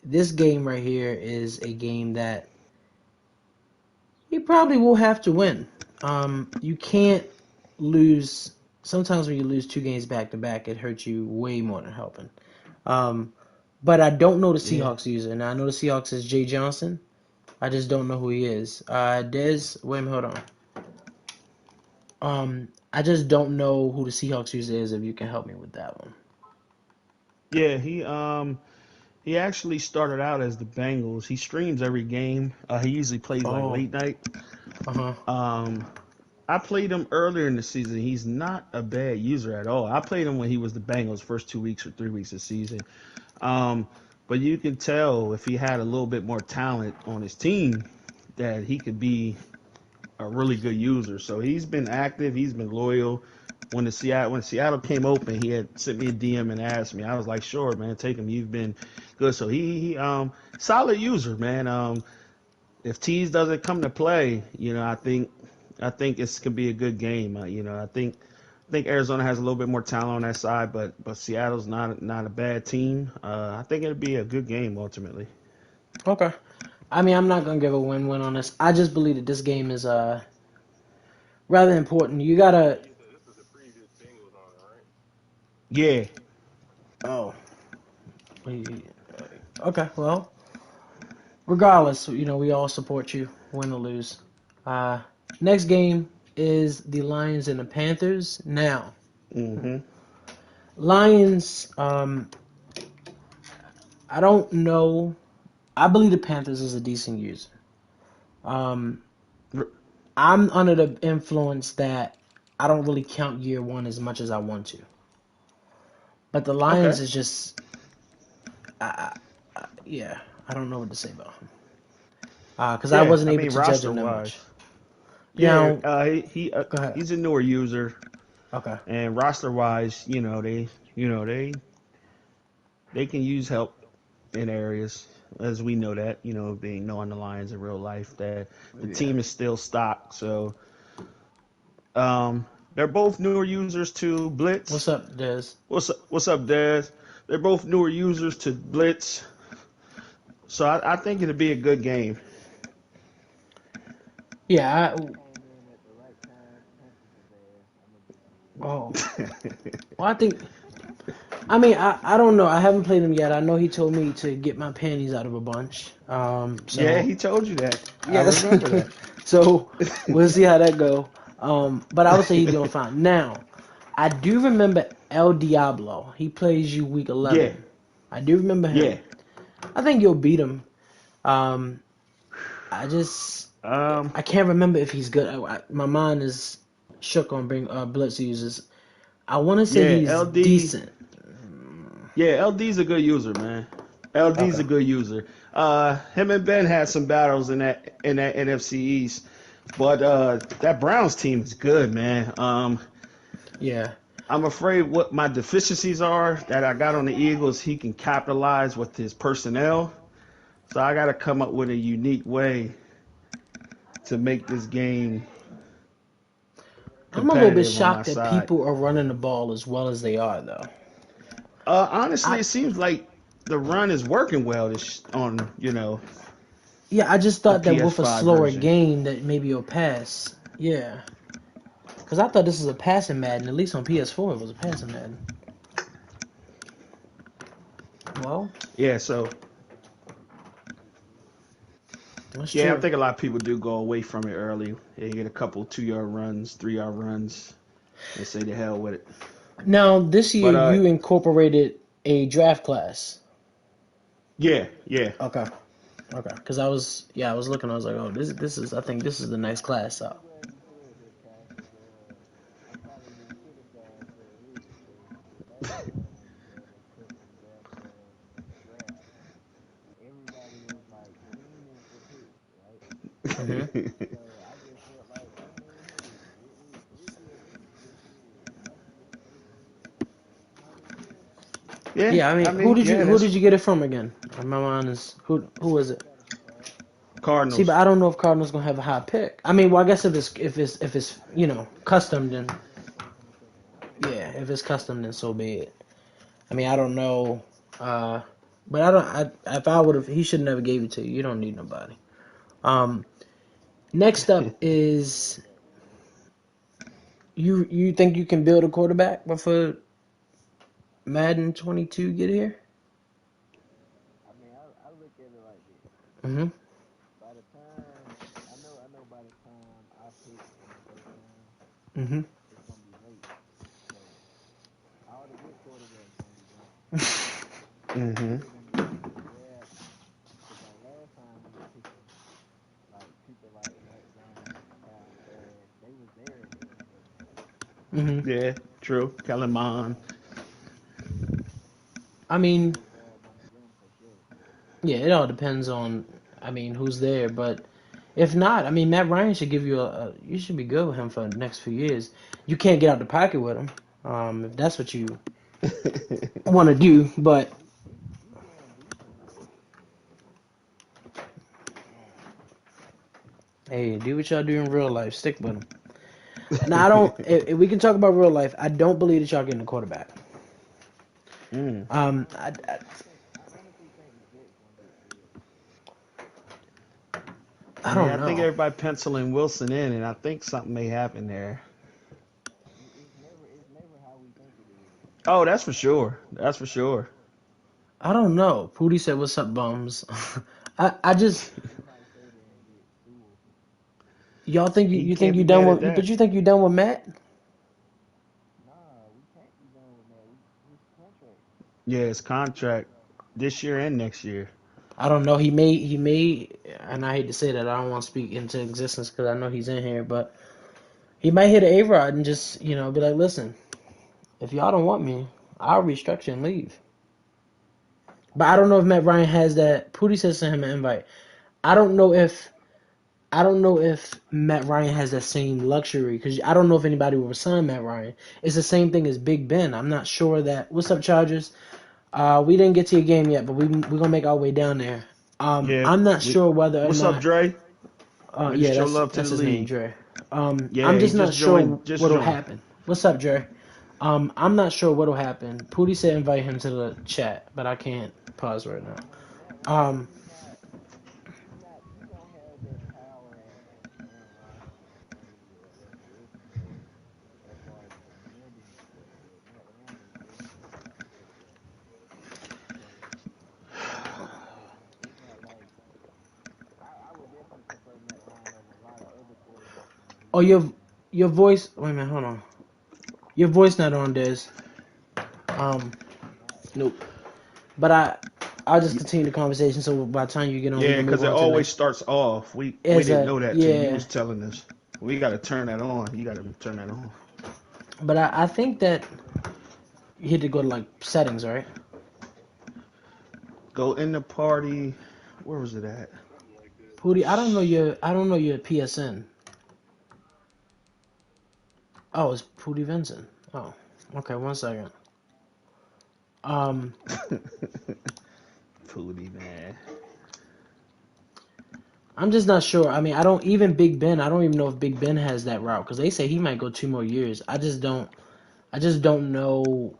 this game right here is a game that he probably will have to win. You can't lose. Sometimes when you lose two games back to back, it hurts you way more than helping. Um, but I don't know the yeah. Seahawks user. Now I know the Seahawks is Jay Johnson. I just don't know who he is. Wait a minute, hold on. I just don't know who the Seahawks user is. If you can help me with that one. Yeah, he actually started out as the Bengals. He streams every game. He usually plays like Oh, late night. uh-huh. Um, I played him earlier in the season. He's not a bad user at all. I played him when he was the Bengals first 2 weeks or 3 weeks of the season. Um, but you can tell if he had a little bit more talent on his team that he could be a really good user. So he's been active. He's been loyal. When Seattle came open, he had sent me a DM and asked me. I was like, sure, man, take him. You've been good. So he solid user, man. if Tease doesn't come to play, I think it's gonna be a good game. I think Arizona has a little bit more talent on that side, but Seattle's not a bad team. I think it'll be a good game ultimately. Okay. I mean, I'm not gonna give a win-win on this. I just believe that this game is rather important. You gotta. Yeah, Oh. Okay. Well, regardless, we all support you, win or lose. Uh, Next game is the Lions and the Panthers. Now, hmm Lions. I don't know. I believe the Panthers is a decent user. Um, I'm under the influence that I don't really count year one as much as I want to. But the Lions Okay. is just, yeah, I don't know what to say about him. Because I Yeah, wasn't I able mean to judge roster him that much. wise, yeah, Now, go ahead. he's a newer user, Okay. and roster wise, they can use help in areas, as we know that, being knowing the Lions in real life, that the Yeah. team is still stocked. So they're both newer users to What's Blitz. up, Dez? What's up, Dez? They're both newer users to Blitz. So I think it'll be a good game. Yeah. Oh. Well, I think. I mean, I don't know. I haven't played him yet. I know he told me to get my panties out of a bunch. Yeah, So he told you that. I yes. remember that. So we'll see how that go. But I would say he's doing fine. Now, I do remember El Diablo. He plays you week Yeah, 11. I do remember yeah. him. I think you'll beat him. Um, I just Um, I can't remember if he's good. My mind is shook on bring Blitz users. I want to say yeah, he's LD. decent. Yeah, LD's a good user, man. LD's Okay. a good user. Him and Ben had some battles in that NFC East, but that Browns team is good, man. Yeah. I'm afraid what my deficiencies are that I got on the Eagles, he can capitalize with his personnel. So I got to come up with a unique way to make this game I'm a little bit competitive on my shocked that side. people are running the ball as well as they are, though. Honestly, I it seems like the run is working well this on Yeah, I just the thought that with a PS5 slower version. game that maybe you'll pass. Yeah. Because I thought this was a passing Madden. At least on PS4, it was a passing Madden. Well, Yeah, so that's yeah, I true. think a lot of people do go away from it early. They get a couple 2 yard runs, 3 yard runs, and say the hell with it. Now, this year But you incorporated a draft class. yeah, yeah, Okay. Okay. Because I was looking. I was like, oh, this is. I think this is the next class up. Hmm. yeah. Yeah. I I mean, mean, yeah, who that's did you get it from again? My mind is who was it? See, but Cardinals. I don't know if Cardinals gonna have a high pick. I mean, well, I guess if it's custom, then yeah, if it's custom, then so be it. I mean, I don't know, uh, but I don't. If I would have, he should never gave it to you. You don't need nobody. Um, Next up is you think you can build a quarterback before Madden 22 get here? Mm-hmm. Mm-hmm. hmm Mm-hmm. Yeah, true. Kalaman. I mean, yeah, it all depends on, I mean, who's there. But if not, I mean, Matt Ryan should give you you should be good with him for the next few years. You can't get out the pocket with him, if that's what you want to do. Hey, do what y'all do in real life. Stick with them. Now, I don't. If we can talk about real life, I don't believe that y'all getting a quarterback. Mm. I Yeah, don't I think know. everybody penciling Wilson in, and I think something may happen there. Oh, that's for sure. That's for sure. I don't know. Pootie said, "What's up, bums?" I just y'all think He you think can't you be done mad at with, that. but you think you done with Matt? Yeah, his contract this year and next year. I don't know. He may, and I hate to say that. I don't want to speak into existence because I know he's in here, but he might hit an A-Rod and just be like, listen, if y'all don't want me, I'll restructure and leave. But I don't know if Matt Ryan has that. Pootie says send him an invite. I don't know if I don't know if Matt Ryan has that same luxury because I don't know if anybody will sign Matt Ryan. It's the same thing as Big Ben. I'm not sure that. What's up, Chargers? We didn't get to your game yet, but we're gonna make our way down there. Yeah. I'm not We, sure whether or what's up, not. Dre? Man, Yeah, just show that's love to that's the his name, league. Dre. Yeah, I'm he just not just sure joined. Just what'll joined. happen. What's up, Dre? I'm not sure what'll happen. Pootie said invite him to the chat, but I can't pause right now. Um, oh, your voice. Wait a minute, hold on. Your voice not on, Des. Um, nope. But I'll just continue the conversation. So by the time you get on, we Yeah, can move because it on to the always next. starts off. We As didn't a know that till you yeah, was telling us. We got to turn that on. You got to turn that on. but I think that you had to go to like settings, right? Go in the party. Where was it at? Pootie, I don't know your PSN. Oh, it's Pootie Vincent. Oh, okay. One second. Um, Pootie, man. I'm just not sure. I mean, I don't even Big Ben. I don't even know if Big Ben has that route because they say he might go 2 more years. I just don't. I just don't know.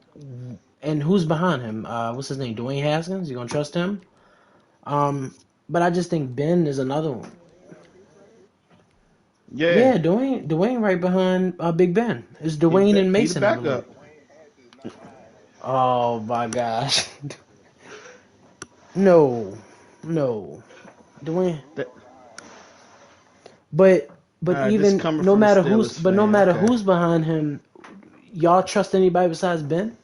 And who's behind him? What's his name? Dwayne Haskins. You gonna trust him? Um, but I just think Ben is another one. Yeah, Yeah, Dwayne right behind Big Ben. It's he Dwayne and he the Mason, I believe. backup. Oh my gosh. No, no, Dwayne. That, But this even coming from a Steelers no fan. matter Okay. who's behind him, y'all trust anybody besides Ben?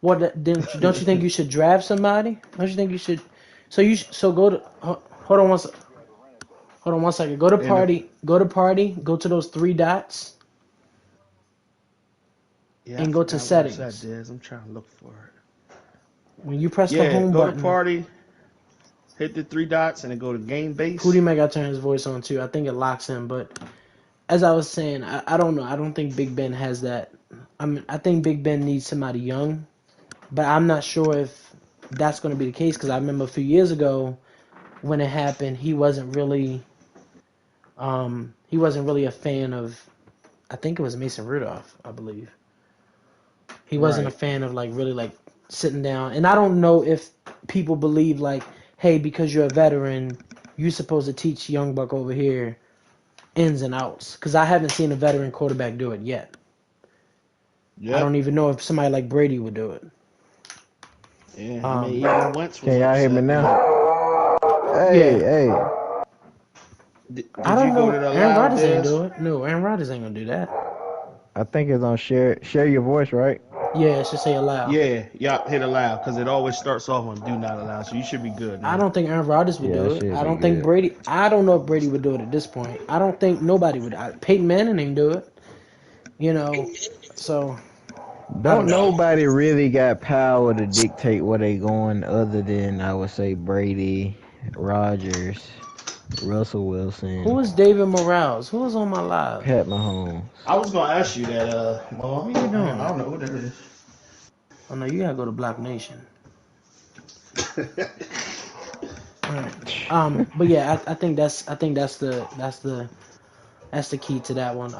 What don't you think you should draft somebody? Don't you think you should? So go to hold on hold on one second. Go to and the, party. Go to party. Go to those three dots yeah, I and go to forgot where it's at, settings. Diz. I'm trying to look for it. When you press the Yeah, home go to button, party, hit the three dots, and then go to game Pootie base. might got to turn his voice on too. I think it locks him. But as I was saying, I don't know. I don't think Big Ben has that. I think Big Ben needs somebody young, but I'm not sure if that's going to be the case because I remember a few years ago when it happened, he wasn't really a fan of. I think it was Mason Rudolph, I believe. He wasn't a Right. fan of like really like sitting down. And I don't know if people believe like, hey, because you're a veteran, you're supposed to teach young buck over here ins and outs. Because I haven't seen a veteran quarterback do it yet. I don't Yep. even know if somebody like Brady would do it. Yeah. I mean, Um, even Wentz was Can y'all hear me upset when he. now? Hey, yeah, hey. I Did you don't go to know. the Aaron loud, Rodgers ain't Diz? do it. No, Aaron Rodgers ain't gonna do that. I think it's on share your voice, right? Yeah, it should say allow. Yeah. Y'all hit allow because it always starts off on do not allow. So you should be good, I man. don't think Aaron Rodgers would Yeah, do that it. should I be don't think good. Brady. I don't know if Brady would do it at this point. I don't think nobody would. Peyton Manning ain't do it. You know, so I Don't don't know. nobody really got power to dictate where they going other than I would say Brady, Rogers, Russell Who Wilson, is David Morales? Who is on my live? Pat Mahomes. I was gonna ask you that, What Mo. are you I doing? don't know who that is. Oh no, you gotta go to Black Nation. All right. But yeah, I think that's the key to that one.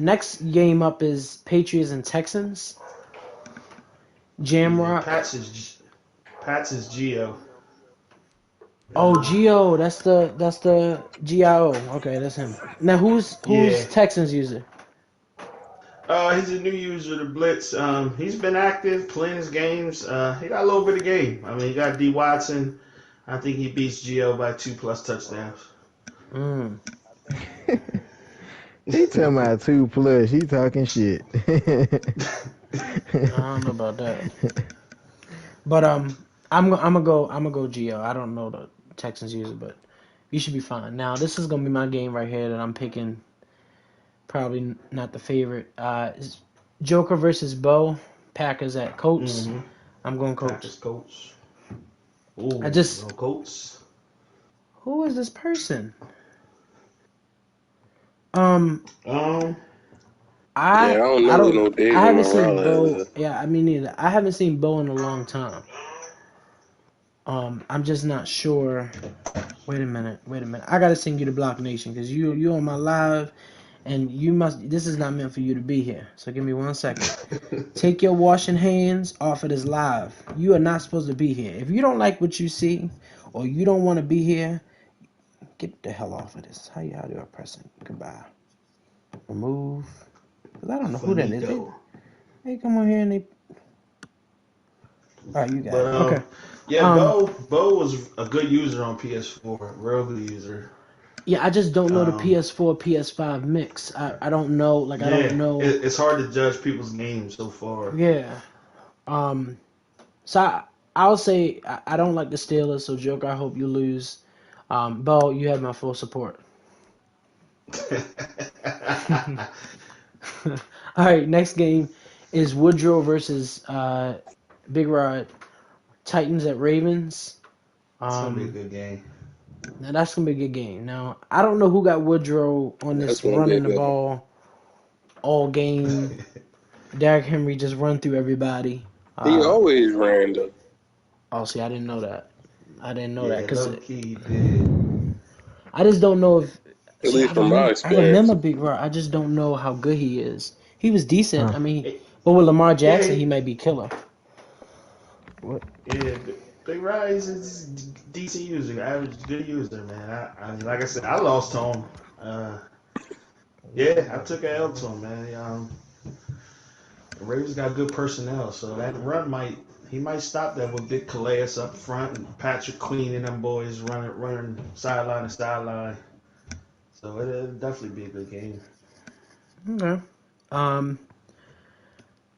Next game up is Patriots and Texans. Yeah, Jamrock. Pats is Gio. Oh, Gio, that's the Gio. Okay, that's him. Now who's Yeah. Texans user? He's a new user to Blitz. He's been active, playing his games. He got a little bit of game. I mean, he got D Watson. I think he beats Gio by 2+ touchdowns. Mm. He talking about 2+. He talking shit. I don't know about that. But I'm gonna go Gio. I don't know the Texans user, but you should be fine. Now this is gonna be my game right here that I'm picking. Probably not the favorite. It's Joker versus Bo. Packers at Colts. Mm-hmm. I'm going Colts. Packers, Colts. Ooh, I just no Colts. Who is this person? I don't know who no David I haven't seen Morales Bo. is. Yeah, I mean neither. I haven't seen Bo in a long time. I'm just not sure. Wait a minute. I gotta send you to Block Nation because you on my live, and you must. This is not meant for you to be here. So give me 1 second. Take your washing hands off of this live. You are not supposed to be here. If you don't like what you see, or you don't want to be here, get the hell off of this. How do I press it? Goodbye. Remove. Because I don't know who that is. They come on here and they. All right, you got it. Okay. Yeah, Bo was a good user on PS4. Real good user. Yeah, I just don't know the PS4 PS5 mix. I don't know. Like I don't know. It's hard to judge people's games so far. Yeah. So I'll say I don't like the Steelers. So Joker, I hope you lose. Bo, you have my full support. All right, next game is Woodrow versus Big Rod. Titans at Ravens. It's gonna be a good game. Now that's gonna be a good game. Now I don't know who got Woodrow on this running the ball all game. Derrick Henry just run through everybody. He always ran though. Oh, see, I didn't know that. I didn't know that because he did. I just don't know if. At least from my experience. I remember Big Rod. I just don't know how good he is. He was decent. I mean, but with Lamar Jackson, he might be killer. What? Yeah, Big Rod is a decent user, average good user, man. I mean, like I said, I lost to him. I took an L to him, man. The Ravens got good personnel, so that run might stop that with Big Calais up front and Patrick Queen and them boys running sideline to sideline. So it'll definitely be a good game. Okay.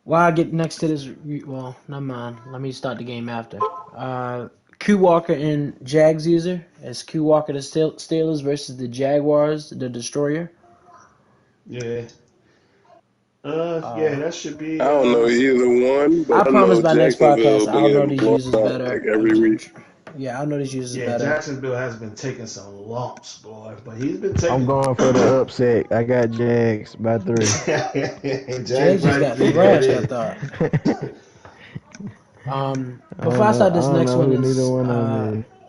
While I get next to this, well, never mind. Let me start the game after. Q Walker and Jags user. It's Q Walker the Steelers versus the Jaguars, the Destroyer. Yeah. That should be. I don't know either one, but I promise by next podcast I'll know these these users better. like every week. Yeah, I'll know these users better. Jacksonville has been taking some lumps, boy, but he's been taking. I'm going for the upset. I got Jags by 3. Jags just got thrashed, I thought. Before I start this next one is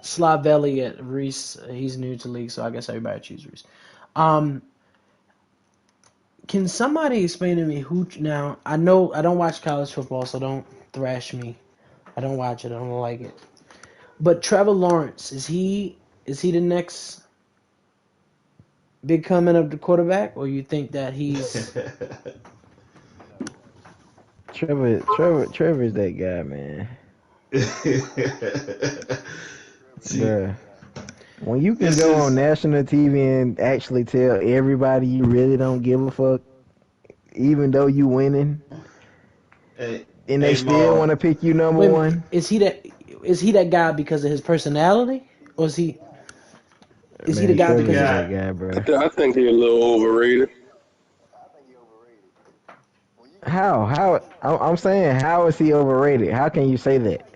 Slavelli at Reese. He's new to the league, so I guess everybody choose Reese. Can somebody explain to me who? Now I know I don't watch college football, so don't thrash me. I don't watch it. I don't like it. But Trevor Lawrence, is he the next big coming of the quarterback, or you think that he's? Trevor's that guy, man. Bruh. When you can go on national TV and actually tell everybody you really don't give a fuck, even though you winning, and they still want to pick you number one. Is he that guy because of his personality, or is he the guy because of that guy, bro? I think he's a little overrated. How? I'm saying, how is he overrated? How can you say that?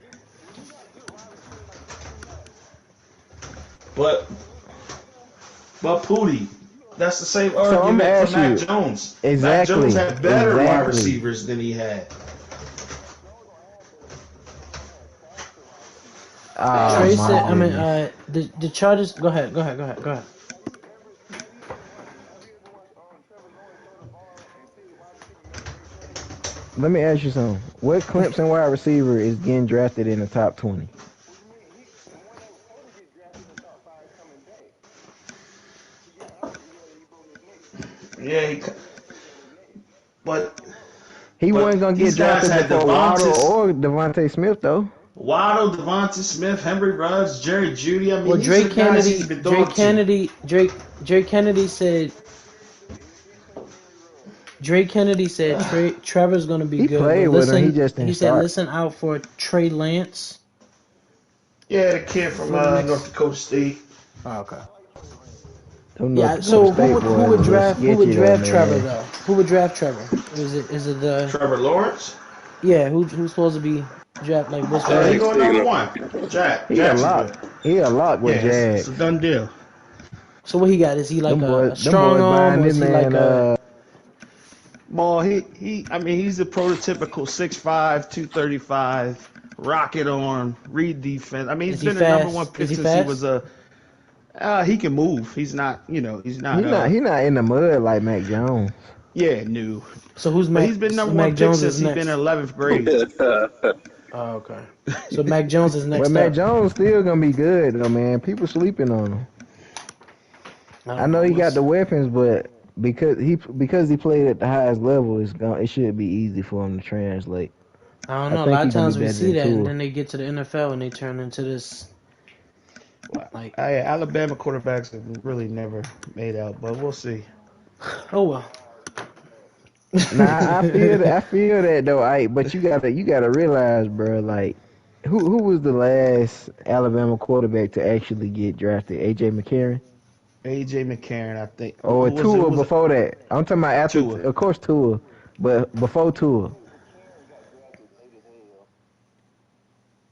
But Pootie, that's the same argument for Mac Jones. Exactly. Mac Jones had better wide receivers than he had. Oh Trey my said. I mean, goodness. the Chargers. Go ahead. Let me ask you something. What Clemson wide receiver is getting drafted in the top 20? Yeah, but He wasn't gonna get these guys drafted had before Waddle Devontae, or Devontae Smith though. Waddle, Devontae Smith, Henry Ruggs, Jerry Jeudy. I Well, mean, these are the guys he's been throwing to. Drake Kennedy said. Drake Kennedy said Trevor's gonna be He good, but played with him. He listen, just he didn't said start. listen out for Trey Lance Yeah, the kid from for the next. North Dakota State. Oh, okay. Them Yeah. North So Dakota State boys who would a little sketchy though, Trevor man. though? Who would draft Trevor? Is it the Trevor Lawrence. yeah? Who's supposed to be draft? Like what's Yeah, he the Jags going taking number him. one. He a Jacksonville. lock. He a lock Yeah, with it's a Jags. done deal. so what he got? Is he like a Them strong boys arm buying or this is he like man. a Well, I mean, he's a prototypical 6'5", 235, rocket arm, read defense. I mean, he's is he been the number one fast? Is pick he since he was fast? a. He can move. He's not, he's not. He not in the mud like Mac Jones. Yeah, new. So who's But Mac? he's been So number Mac one pick Jones since is he's been in next. 11th grade. Oh, okay. So Mac Jones is But next Mac up. Jones still gonna be good though, man. People sleeping on him. I know he got the weapons, but because he played at the highest level, it should be easy for him to translate. I don't I know. A think lot he of gonna times be we better see than that, and Tua. then they get to the NFL and they turn into this like, Alabama quarterbacks have really never made out, but we'll see. oh well. Nah, I feel that though, Ike. But you gotta realize, bro. Like, who was the last Alabama quarterback to actually get drafted? AJ McCarron A.J. McCarron, I think. or Who was it? Who Tua was it? before that? I'm talking about after, Tua. of course Tua, but before Tua.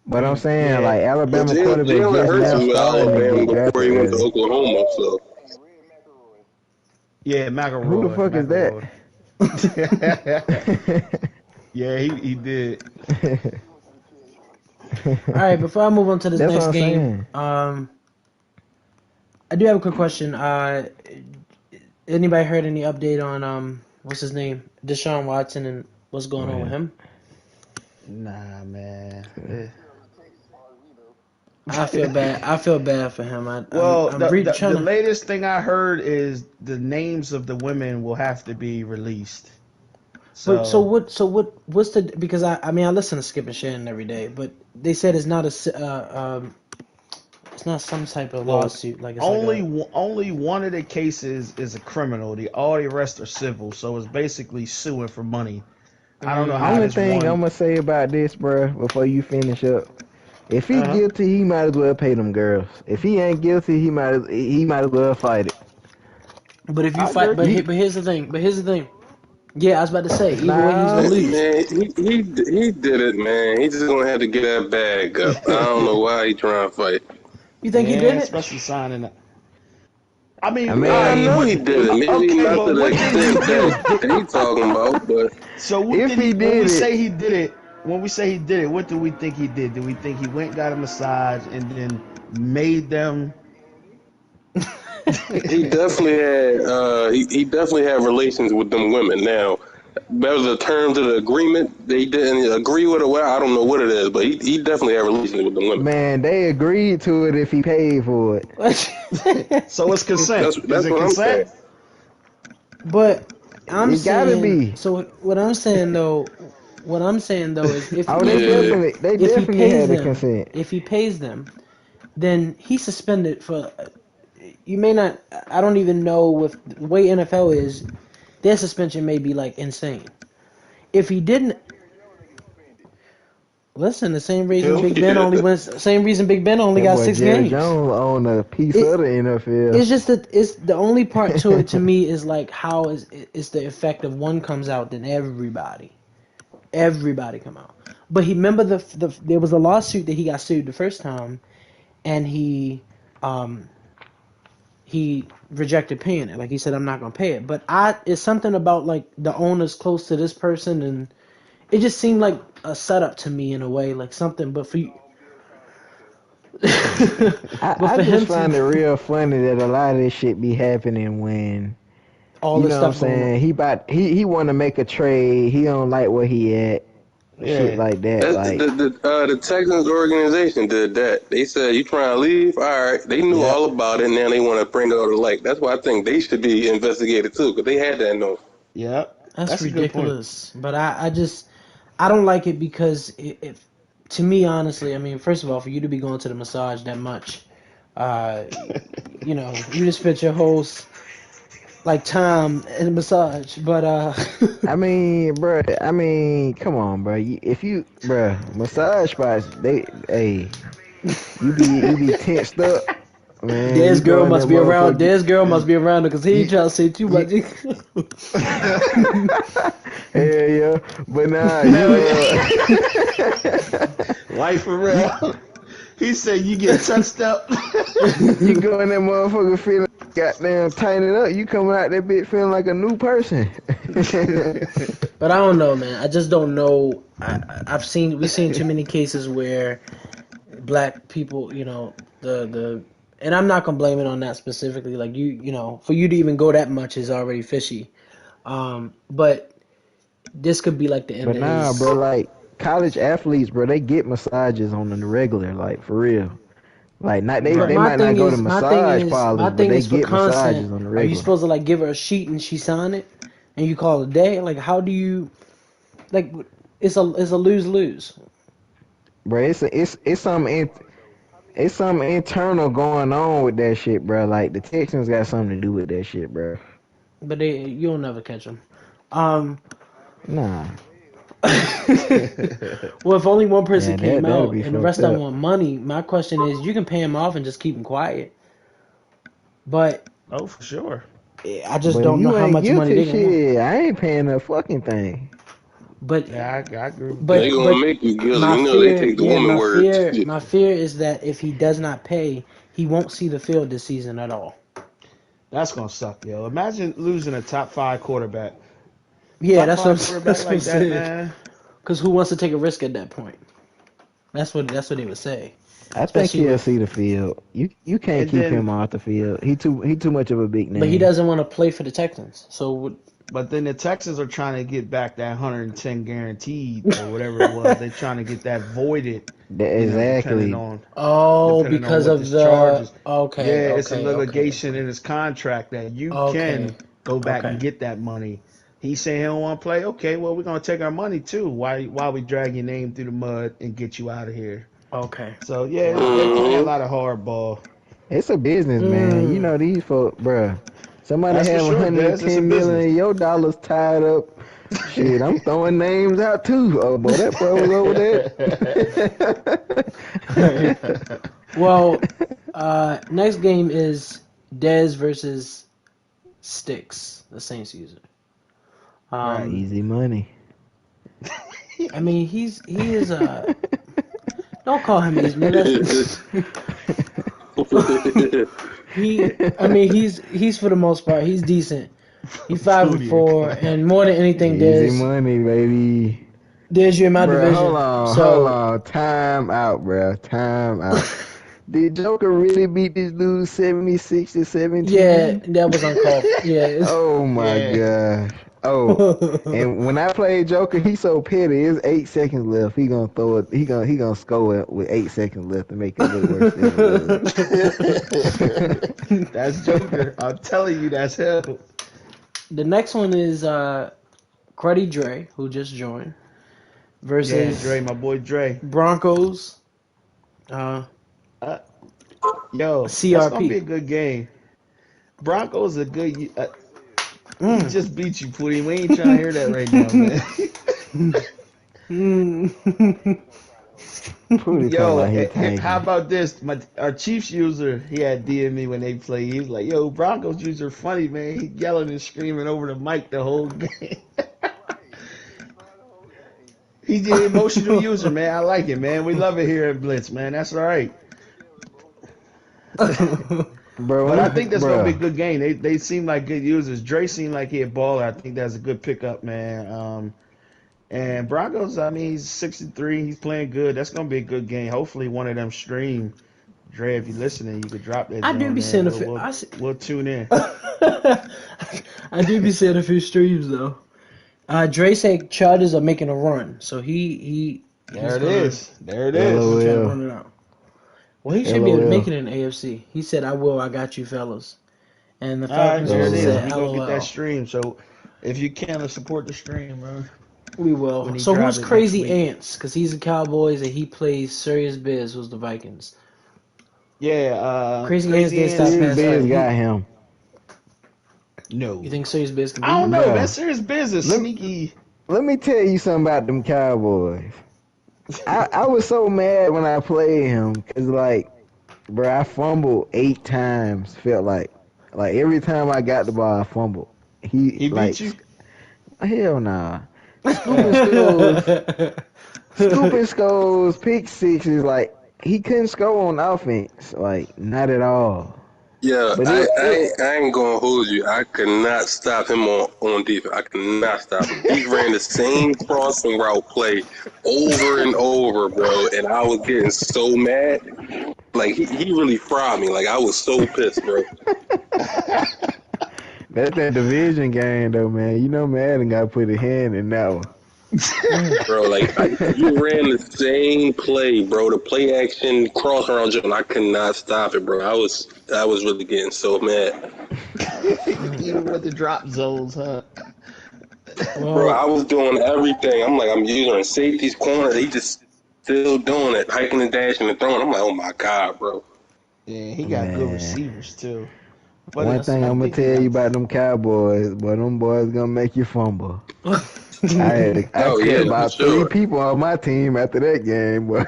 But I'm saying Yeah. like But Alabama quarterbacks Jalen just Hurts now was with starting to Alabama get before drafted he went to early. Oklahoma. So Yeah, Who the McElroy. fuck is McElroy. that? Yeah, he did. All right, before I move on to this That's what next I'm game, saying. I do have a quick question. Anybody heard any update on what's his name, Deshaun Watson, and what's going on with Man. him? Nah, man. I feel bad. I feel bad for him. Well, I'm reading trying the to. latest thing I heard is the names of the women will have to be released. But So what's the because I mean I listen to Skip and Shannon every day, but they said it's not it's not some type of well, lawsuit like it's like a only one of the cases is a criminal. All the rest are civil. So it's basically suing for money. I don't know how Only this thing I'm one. gonna say about this, bro, before you finish up, if he Uh-huh. guilty, he might as well pay them girls. If he ain't guilty, he might as well fight it. but if you I fight agree. but here's the thing. Yeah, I was about to say either way he's Nah, gonna lose. man, he did it, man. He just gonna have to get that bag up. I don't know why he trying to fight. You think he Yeah, did it? especially signing. I mean, I all Man, I right, mean, know what? he did it. Maybe Okay, not to but the what did he extent do? that he talking about, but So what if did he when we did say it, he did it, when we say he did it, what do we think he did? Do we think he went, got a massage, and then made them? he definitely had he definitely had relations with them women. Now, that was the terms of the agreement. They didn't agree with it. Well, I don't know what it is, but he definitely had relations with them women. man, they agreed to it if he paid for it. So it's consent. Is That's it what I'm saying. consent? But I'm It gotta saying be. so. What I'm saying though is Oh, Yeah. they if he definitely pays had the them, consent. then he's suspended for. You may not. I don't even know with the way NFL is. Their suspension may be like insane. If he didn't listen, the same reason Who? Big Ben only wins. Same reason Big Ben only That got boy 6 Jerry games. Jones owned a piece It- of the NFL. It's just that it's the only part to it to me is like how is the effect of one comes out then everybody come out. But he remember there was a lawsuit that he got sued the first time, and he rejected paying it. Like he said, I'm not gonna pay it. But it's something about like the owner's close to this person, and it just seemed like a setup to me in a way, like something. But for you, I just find it real funny that a lot of this shit be happening when all you this know what I'm stuff going on. saying. He want to make a trade. He don't like where he at. Shit like that. That's Like the Texans organization did that. They said, you trying to leave? All right. They knew all about it, and now they want to bring it over to light. That's why I think they should be investigated, too, because they had that note. Yep. That's a good point. ridiculous. But I don't like it because to me, honestly, I mean, first of all, for you to be going to the massage that much, you know, you just spent your whole like time in a massage. But I mean, bro. I mean, come on, bro. Bro, massage spots. You be tensed up, man. Des You go girl in must that be around. motherfucker. Des girl must be around because he ain't trying to say too much. Hell yeah, but nah, Life around. He said you get touched up. you go in that motherfucker feeling goddamn tighten up. You coming out that bitch feeling like a new person. But I don't know, man. I just don't know. We've seen too many cases where black people, you know, and I'm not gonna blame it on that specifically. Like you know, for you to even go that much is already fishy. But this could be like the end But of nah, his. bro, like college athletes, bro, they get massages on the regular, like for real. Like not they But they my might not thing go to is, massage my parlors, but thing they is for get content. massages on the Are you regular. supposed to like give her a sheet and she sign it, and you call it a day? Like how do you, like, it's a lose lose. Bro, it's something internal going on with that shit, bro. Like the Texans got something to do with that shit, bro. But you'll never catch them. Nah, Well, if only one person yeah, came that'll out be and the fucked rest of them up. want money, my question is, you can pay him off and just keep him quiet. But Oh, for sure. I just But if don't know you how ain't much money guilty, they gonna want. shit, I ain't paying a fucking thing. But Yeah, I agree with They that. gonna make you guilty. my You know they fear, take the woman words. my fear is that if he does not pay, he won't see the field this season at all. That's gonna suck, yo. Imagine losing a top 5 quarterback. Yeah, Top that's what 5 quarterback that's what I'm like that, saying. man. Because who wants to take a risk at that point? That's what he would say. I think Especially he'll with, see the field. You can't And keep then, him off the field. He too much of a big but he name. doesn't want to play for the Texans. So but then the Texans are trying to get back that 110 guaranteed or whatever it was. They're trying to get that voided. You know, Exactly. because depending on what of this charge the is. okay, Yeah, it's a okay, okay, litigation in his contract that you okay, can go back and okay. get that money. He's saying he don't want to play. Okay, well we're gonna take our money too. Why we drag your name through the mud and get you out of here? Okay. So yeah, they're playing a Mm-hmm. lot of hardball. It's a business, man. You Mm. know these folks, bruh. Somebody That's for have sure, Des. It's a 110 million business. of your dollars tied up. Shit, I'm throwing names out too. Oh, boy, that bro was over there. Well, next game is Dez versus Sticks, the Saints user. Right. Easy money. I mean, he is don't call him easy, man. That's I mean, he's for the most part, he's decent. He's 5-4, and more than anything, Easy Dez, money, baby. you're in my Bruh, division. hold So on. Time out, bruh. Time out. Did Joker really beat this dude 76 to yeah, 17? that was uncalled for. Yeah. Oh my Yeah. gosh. Oh, and when I played Joker, he's so petty. It's 8 seconds left. He gonna throw it. He gonna score it with 8 seconds left to make it look worse than it was. That's Joker. I'm telling you, that's him. The next one is Cruddy Dre, who just joined, Yeah, versus Dre, my boy Dre. Broncos Uh, Yo, that's gonna be a CRP. good game. Broncos a good. He Mm. just beat you, Pootie. We ain't trying to hear that right now, man. Mm. Pootie talking Yo, about he how tanking. about this? Our Chiefs user, he had DM me when they play. He was like, "Yo, Broncos user funny, man. He yelling and screaming over the mic the whole game." He's an emotional user, man. I like it, man. We love it here at Blitz, man. That's all right. Bro, But I think that's gonna be a bro. good game. They seem like good users. Dre seemed like he a baller. I think that's a good pickup, man. And Broncos, I mean, he's 63. He's playing good. That's gonna be a good game. Hopefully, one of them stream Dre, if you're listening, you could drop that. I do be saying we'll tune in. I do be seeing a few streams though. Dre said Chargers are making a run, so he There it is. There it he's is. trying to run it out. Well, he should be able to make it in the AFC. He said, I got you, fellas. And the Falcons there it is. said, We gonna get that LOL. stream. So if you can, support the stream, bro. We will. So who's Crazy Ants? Because he's the Cowboys and he plays Serious Biz, who's the Vikings. Yeah, Crazy Ants did stop Serious Biz got him. No. You think Serious Biz can beat him? I don't know, No. man. Serious Biz is sneaky. Let me tell you something about them Cowboys. I was so mad when I played him because, like, bro, I fumbled 8 times. Felt like every time I got the ball, I fumbled. He beat you? Hell nah. Stupid scores, pick sixes. Like, he couldn't score on offense. Like, not at all. Yeah, I ain't gonna hold you. I could not stop him on defense. I could not stop him. He ran the same crossing route play over and over, bro, and I was getting so mad. Like, he really fried me. Like, I was so pissed, bro. That's that division game, though, man. You know Madden got to put a hand in that one. Bro, like, you ran the same play, bro. The play action cross around jump, and I could not stop it, bro. I was really getting so mad. Even with the drop zones, huh? Bro, I was doing everything. I'm using safety's corner. They just still doing it, hiking and dashing and throwing. I'm like, oh my god, bro. Yeah, he got good receivers too. But One thing I'm gonna tell you about them Cowboys, boy, them boys gonna make you fumble. I cut about 3 people on my team after that game, boy.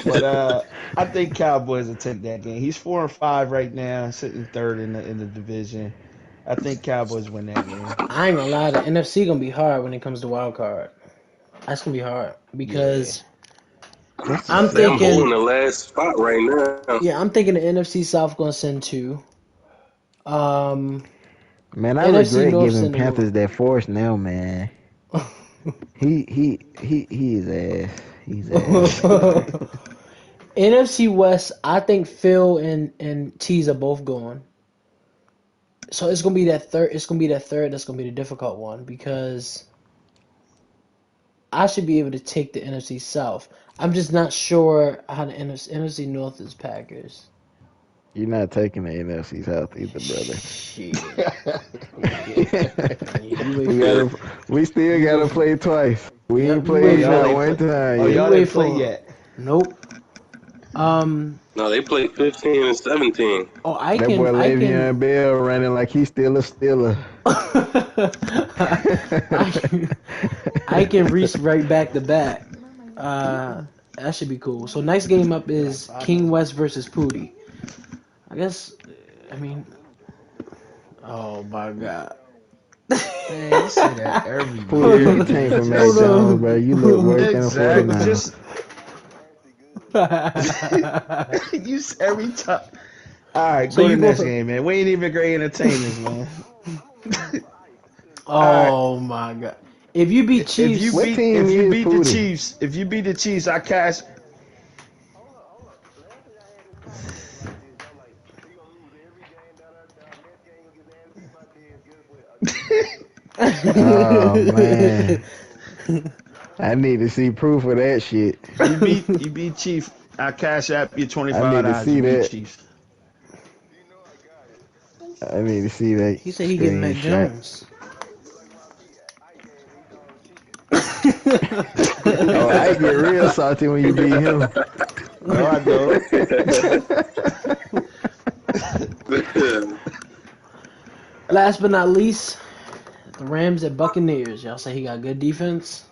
But I think Cowboys will take that game. He's 4-5 right now, sitting third in the division. I think Cowboys win that game. I ain't gonna lie, the NFC gonna be hard when it comes to wild card. That's gonna be hard because I'm thinking I'm holding the last spot right now. Yeah, I'm thinking the NFC South gonna send 2. Man, I NFC regret North giving Panthers that force now, man. He is ass. He's ass. NFC West, I think Phil and T's are both going. So it's gonna be that third. It's gonna be that third. That's gonna be the difficult one because I should be able to take the NFC South. I'm just not sure how the NFC North is Packers. You're not taking the NFC South either, brother. Shit. we still gotta play twice. We ain't played not one time. Oh, y'all didn't play yet? Nope. No, they played 15 and 17. Oh, That boy Le'Veon Bell running like he's still a Steeler. I can reach right back to back. That should be cool. So next game up is King West versus Pootie. I guess, oh my god. Man, you say that every Pootie tank from Mac Jones, bro. You look worse than a 49. Just use every time. All right, go to the next game, man. We ain't even great entertainers, man. Oh my god! If you beat Chiefs, if you beat the Chiefs, I cash. Oh man, I need to see proof of that shit. You beat Chiefs. I cash app you $25. I need to see that. Chiefs. I need to see that. he said he getting Mac Jones. Oh, I get real salty when you beat him. No, I don't. Last but not least, the Rams at Buccaneers. Y'all say he got good defense.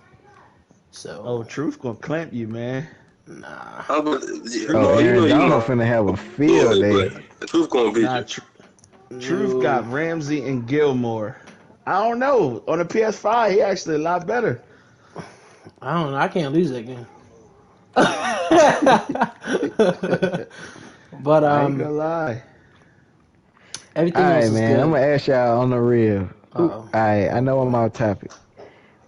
So. Oh, Truth gonna clamp you, man. Nah. Aaron Donald finna have a field day. The Truth gonna beat you. Truth got Ramsey and Gilmore. I don't know. On the PS5, he actually a lot better. I don't know. I can't lose that game. But I ain't gonna lie. Everything All else right, is man. good. I'm gonna ask y'all on the real. Uh-oh. All right, I know I'm off topic.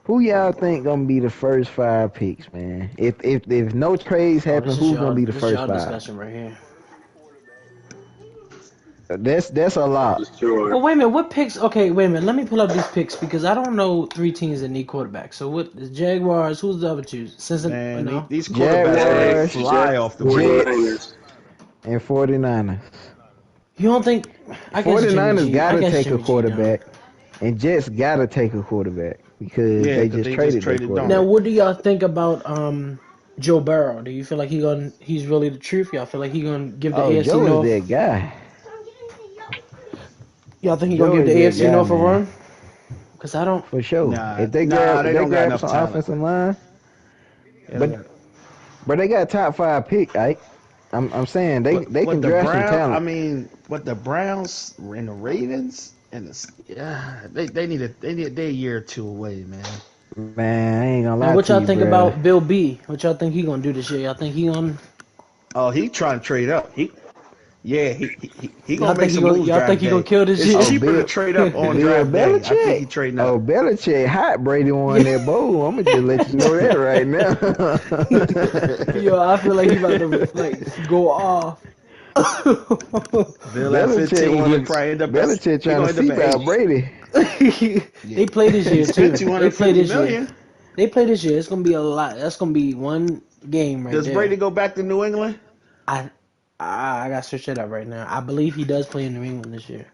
Who y'all think gonna be the first 5 picks, man? If no trades happen, who's gonna be the first 5? Discussion right here. That's a lot. Sure. Well, wait a minute. What picks? Okay, wait a minute. Let me pull up these picks because I don't know 3 teams that need quarterbacks. So what? The Jaguars. Who's the other two? Man, No. these quarterbacks Jaguars, fly off the board. Jets, and 49ers. You don't think? I guess 49ers gotta take Jimmy a G quarterback, and Jets gotta take a quarterback because Yeah, they 'cause just they traded just their traded quarterback. Now, what do y'all think about Joe Burrow? Do you feel like he's really the truth? Y'all feel like he's gonna give the AFC Joe North? is that guy. Y'all think he's Joe gonna give the is that AFC guy, North a man. run? Because I don't. For sure. Nah, If they they don't got grab enough some talent. offensive line, Yeah, but they got top 5 pick, right? I'm saying they What can the draft some Browns? talent. I mean, what the Browns and the Ravens and they need they're a year or 2 away, man. Man, I ain't gonna lie Now, what to y'all you, think bruh. about Bill B? What y'all think he gonna do this year? Y'all think he gonna? Oh, he trying to trade up. He Y'all gonna make some moves. Y'all think Draft he gonna day. kill this It's year? cheaper Bill- to trade up on Bill draft day. I think he Belichick. trading Oh, up. Belichick, hot Brady won that bowl. I'm gonna just let you know that right now. Yo, I feel like he about to like go off. Bill at 15, he probably end up. Belichick He trying gonna to end up see at about 8. Brady. They play this year He spent too. They play 250 this year. million. They play this year. It's gonna be a lot. That's gonna be one game right Does there. Brady go back to New England? I gotta search that up right now. I believe he does play in New England this year.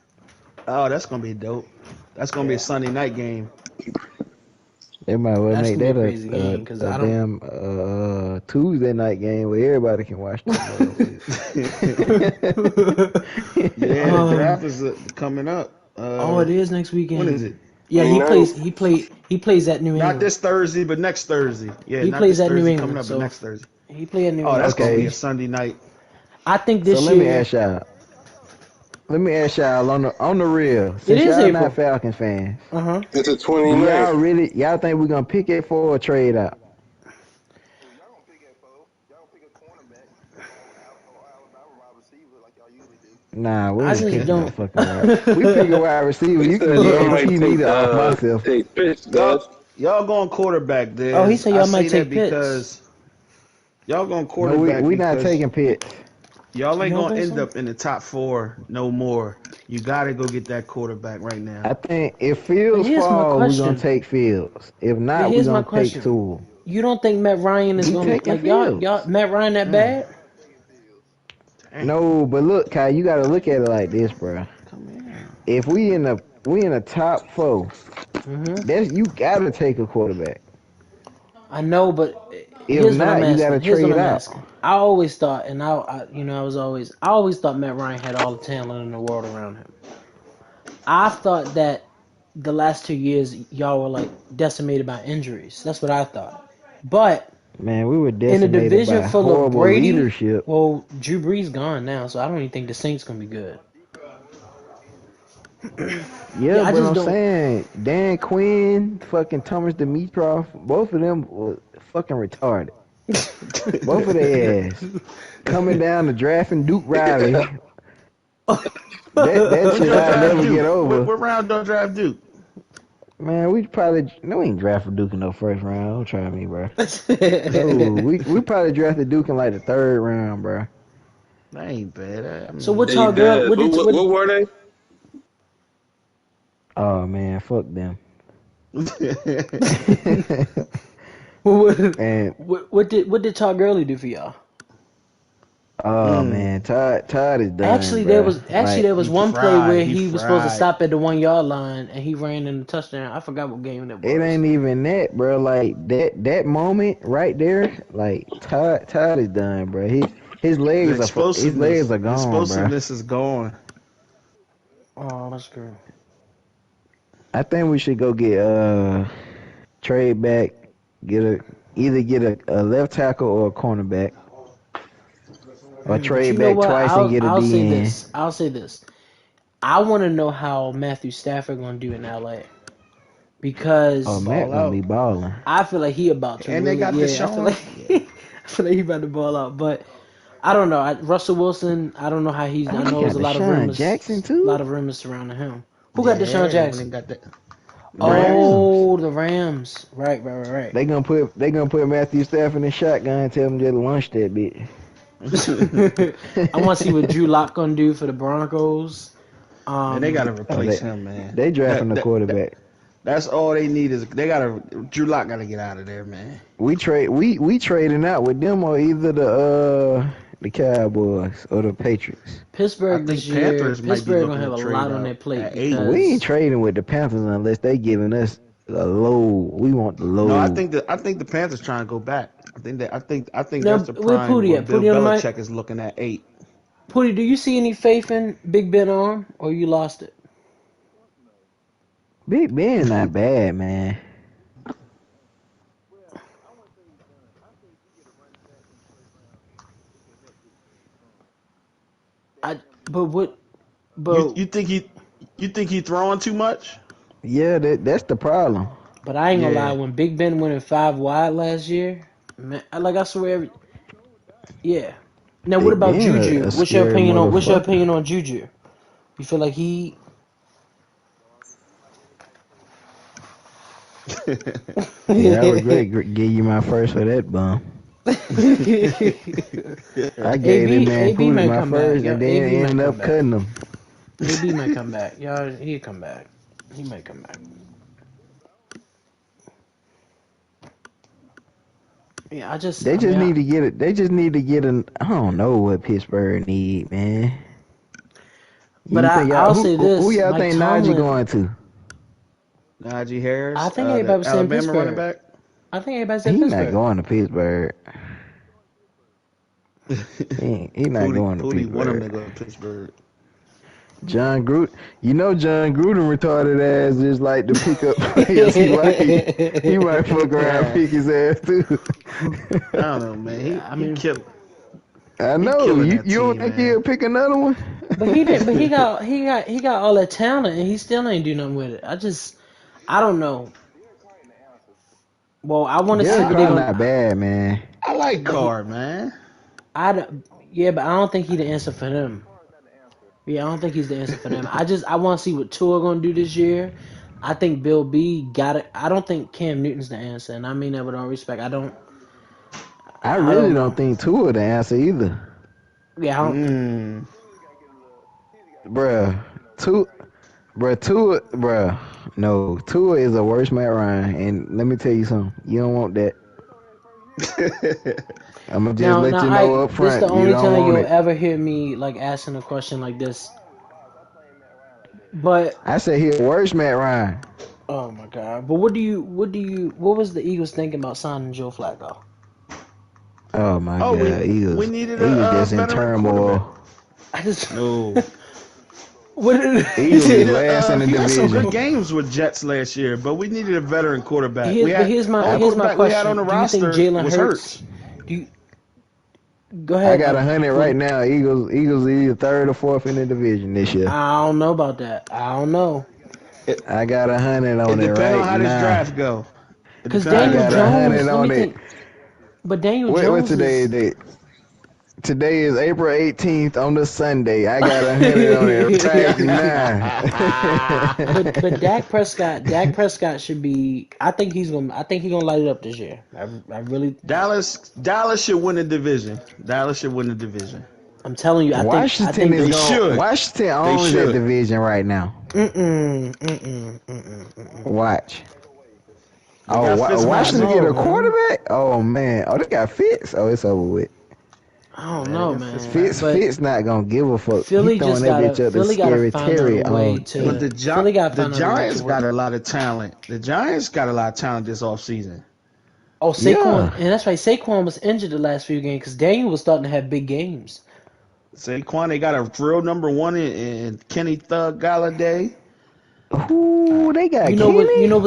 Oh, that's gonna be dope. That's gonna be a Sunday night game. They might well That's make gonna that be a crazy game because a I don't. damn Tuesday night game where everybody can watch the Yeah, the draft is coming up. Oh, it is next weekend. When is it? Yeah, he 29th. plays. He plays at New Not England. this Thursday, but next Thursday. Yeah, He not plays this at New Thursday England, coming up, so- but next Thursday. He play at New Oh, England. that's gonna Okay. be a Sunday night. I think So this let me year. ask y'all. Let me ask y'all on the real. Since is y'all April. not Falcons fans, It's a do 29th. y'all think we're gonna pick it for or trade out? Nah, we I ain't just picking no don't. fucking wide. We pick a wide receiver. He You can said get y'all that might T take meter off myself. take Pitts, guys. Y'all going quarterback, there. Oh, he said y'all might take Pitts. because y'all going No, quarterback we not because taking Pitts. y'all ain't You don't gonna think end so? up in the top 4 no more. You gotta go get that quarterback right now. I think if Fields But here's my fall, we're question. gonna take Fields. If But not, we're here's my gonna question. take Sewell. You don't think Matt Ryan is We gonna taking like y'all? Fields. Matt Ryan that bad? Dang. No, but look, Kai, you gotta look at it like this, bro. Come here. If we in the top 4, that's you gotta take a quarterback. I know, but If here's what I'm not, you asking. gotta Here's what trade I'm out. asking. I always thought, and I always thought Matt Ryan had all the talent in the world around him. I thought that the last 2 years y'all were like decimated by injuries. That's what I thought. But Man, we were in a decimated division by full of horrible Brady, leadership. well, Drew Brees gone now, so I don't even think the Saints gonna be good. Yeah, I but just I'm don't. saying Dan Quinn, fucking Thomas Dimitrov, both of them were fucking retarded. Both of their ass coming down to drafting Duke Riley. That When shit y'all I'll draft never Duke? get over. What round don't draft Duke? Man, we ain't drafting Duke in no first round. Don't try me, bro. No, we probably drafted Duke in like the 3rd round, bro. That ain't bad. I mean, So what Hey, y'all girl? Dad, What did what were they? Oh man, fuck them. And what did Todd Gurley do for y'all? oh man, Todd is done, Actually, bro. there was one play where He he was supposed to fried. stop at the 1 yard line and he ran in the touchdown. I forgot what game that was. It ain't even that, bro. Like that moment right there, like Todd is done, bro. His legs are gone, Explosiveness is gone. Oh, that's good. I think we should go get trade back, either get a left tackle or a cornerback, or But trade you know back what? twice and get a I'll say DN. this. I'll say this. I want to know how Matthew Stafford gonna do in LA because Oh, Matt Ball gonna be out. balling. I feel like he about to And they really. got Yeah, I feel like Deshaun. I feel like he about to ball out. But I don't know. Russell Wilson. I don't know how he's. Oh, I we know got there's a lot of Deshaun rumors. Jackson A lot too. of rumors surrounding him. Who Yeah, got Deshaun when they Jackson? got that. Oh, the Rams. Right. They gonna put Matthew Stafford in the shotgun and tell him just launch that bitch. I want to see what Drew Lock gonna do for the Broncos. And they gotta replace him, man. They drafting the quarterback. That's all they need is Drew Lock gotta get out of there, man. We trading out with them or either the Cowboys or the Patriots. Pittsburgh this year. Pittsburgh gonna have a lot on their plate. We ain't trading with the Panthers unless they giving us a low. We want the low. No, I think the Panthers trying to go back. I think now, that's the prime. Pooty Bill Belichick is looking at 8. Pooty, do you see any faith in Big Ben arm, or you lost it? Big Ben not bad, man. You think he throwing too much? Yeah, that's the problem. But I ain't gonna lie, when Big Ben went in 5 wide last year, man, I swear, yeah. Now, what about Juju? What's your opinion on Juju? You feel like he? Yeah, I would give you my first for that bum. I gave him man Pooty my first, and then ended up cutting him. AB might come back. Y'all, he'll come back. He might come back. Yeah, They just need to get an. I don't know what Pittsburgh need, man. But I'll say this: who y'all think Najee going to? Najee Harris. I think everybody was saying Pittsburgh. Running back. I think everybody said Pittsburgh. He's not going to Pittsburgh. He not going to Pittsburgh. Want him to go to Pittsburgh. John Gruden retarded ass just like to pick up players. He might fuck around and pick his ass too. I don't know, man. He killed. I know. You don't think he'll pick another one? But he didn't. But he got all that talent, and he still ain't do nothing with it. I don't know. Well, I want to see. Carr not bad, man. I like Carr, man. But I don't think he's the answer for them. Yeah, I don't think he's the answer for them. I want to see what Tua gonna do this year. I think Bill B got it. I don't think Cam Newton's the answer, and I mean that with all respect. I really don't think Tua the answer either. Yeah, I don't. Tua is a worse Matt Ryan, and let me tell you something. You don't want that. I'm gonna just let you know up front. This is the only time you'll ever hear me like asking a question like this. But I said he's worse Matt Ryan. Oh my God! But what was the Eagles thinking about signing Joe Flacco? Oh my God! We needed a just in turmoil. I just no. What did he last in the division? Had some good games with Jets last year, but we needed a veteran quarterback. Here's my question. We had on the roster do you think Jalen Hurts? Go ahead. I got 100 right now. Eagles either 3rd or 4th in the division this year. I don't know about that. I don't know. I got 100 on it right now. It depends on how this draft go. Because Daniel Jones, let me think. But Daniel Jones. What today is it? Today is April 18th on the Sunday. I got 100 on it right now. but Dak Prescott should be. I think he's gonna light it up this year. I really. Dallas should win the division. I'm telling you, Washington owns that division right now. Watch. Washington get a quarterback? Oh man. Oh, they got Fitz. Oh, it's over with. I don't know, man. Fitz not gonna give a fuck. Philly just got to find a way to. But the Giants got a lot of talent. The Giants got a lot of talent this offseason. Oh, Saquon, and that's right. Saquon was injured the last few games because Daniel was starting to have big games. Saquon, they got a real number 1 in Kenny Thug Galladay. Ooh, they got Kenny. You know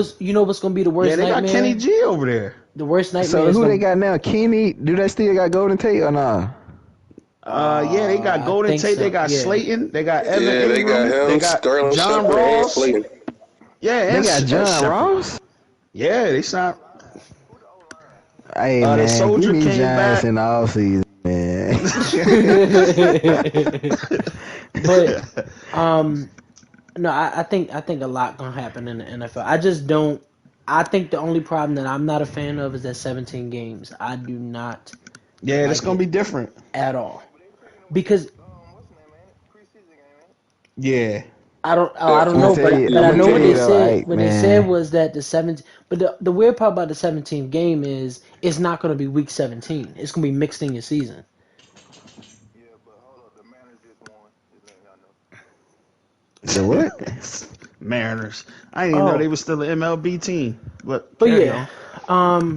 what's gonna be the worst nightmare? Yeah, they got Kenny G over there. The worst nightmare. So who they got now? Kenny? Do they still got Golden Tate or nah? Yeah, they got Golden Tate. So. They got Slayton. They got Evan. Yeah, they got him. They got Sterling John Shepard Ross. Slayton. Yeah, they got John Ross. Yeah, they signed. Hey man, the soldier give me came Giants back. in the offseason, man. No, I think a lot gonna happen in the NFL. I just don't. I think the only problem that I'm not a fan of is that 17 games. I do not Yeah, that's like gonna it be different. at all because Yeah. I don't I'm gonna know, tell you. but I'm I gonna know tell what you they though, said. Ike, What they said man. was that the 17. But the weird part about the 17th game is it's not gonna be week 17. It's gonna be mixed in your season. The what? Mariners. I didn't even know they Oh, were still an MLB team. But but carry yeah, on.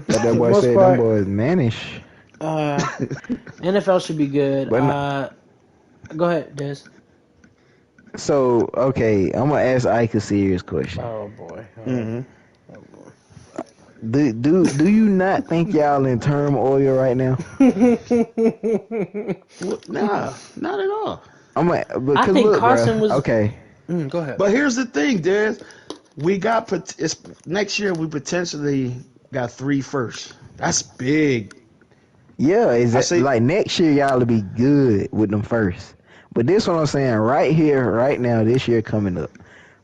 But that for the boy most said them part, boys mannish. uh, NFL should be good. But Go ahead, Des. so okay, I'm gonna ask Ike a serious question. Oh boy. hmm Oh boy. Do you not think y'all in turmoil right now? Well, nah, not at all. I Because think look, bro. Carson was. Okay, Go ahead. But here's the thing, Des. We got it's next year. We potentially got 3 firsts. That's big. yeah, is I that say, like next year y'all will be good with them first. But this what I'm saying right here, right now, this year coming up.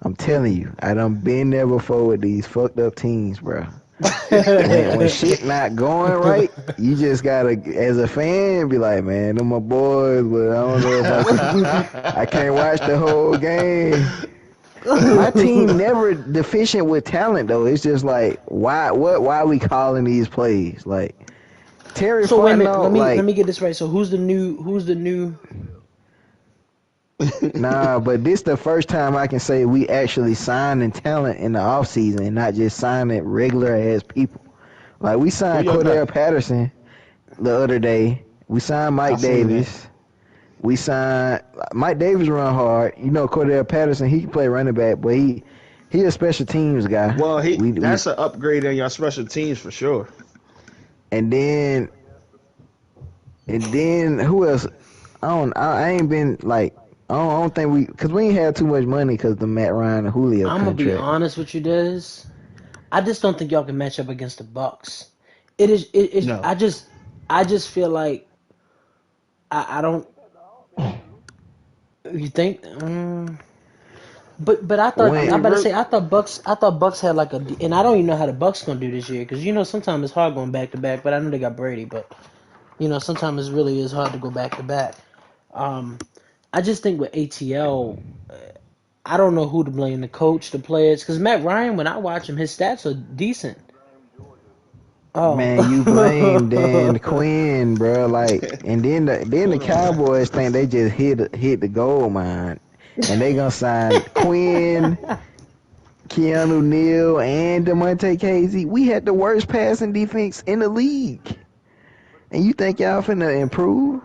I'm telling you, I done been there before with these fucked up teams, bro. When shit not going right, you just gotta, as a fan, be like, man, them my boys, but I don't know if I can't watch the whole game. My team never deficient with talent though. It's just like, why are we calling these plays? Like Terry So wait a minute. Fontenot, Let like, me get this right. So who's the new? nah, but this the first time I can say we actually signing talent in the offseason and not just signing regular ass people. Like we who signed y'all got? Cordell Patterson the other day. We signed I Mike seen that. Davis. We signed Mike Davis run hard. You know Cordell Patterson, he can play running back, but he a special teams guy. Well, We that's an upgrade in your special teams for sure. and then who else? I ain't been like I don't think because we ain't had too much money because the Matt Ryan and Julio I'm gonna be contract. honest with you, Des. I just don't think y'all can match up against the Bucks. It is. It is. No. I just feel like I don't. You think? But I thought I When I mean, better really, say I thought Bucks had like and I don't even know how the Bucks gonna do this year because sometimes it's hard going back to back. But I know they got Brady, but sometimes it really is hard to go back to back. Um, I just think with ATL, I don't know who to blame, the coach, the players, because Matt Ryan, when I watch him, his stats are decent. Oh. man, you blame Dan Quinn, bro. Like, and then the hold on. Cowboys think they just hit the gold mine, and they gonna sign Quinn, Keanu Neal, and Demonte Casey. We had the worst passing defense in the league, and you think y'all finna improve?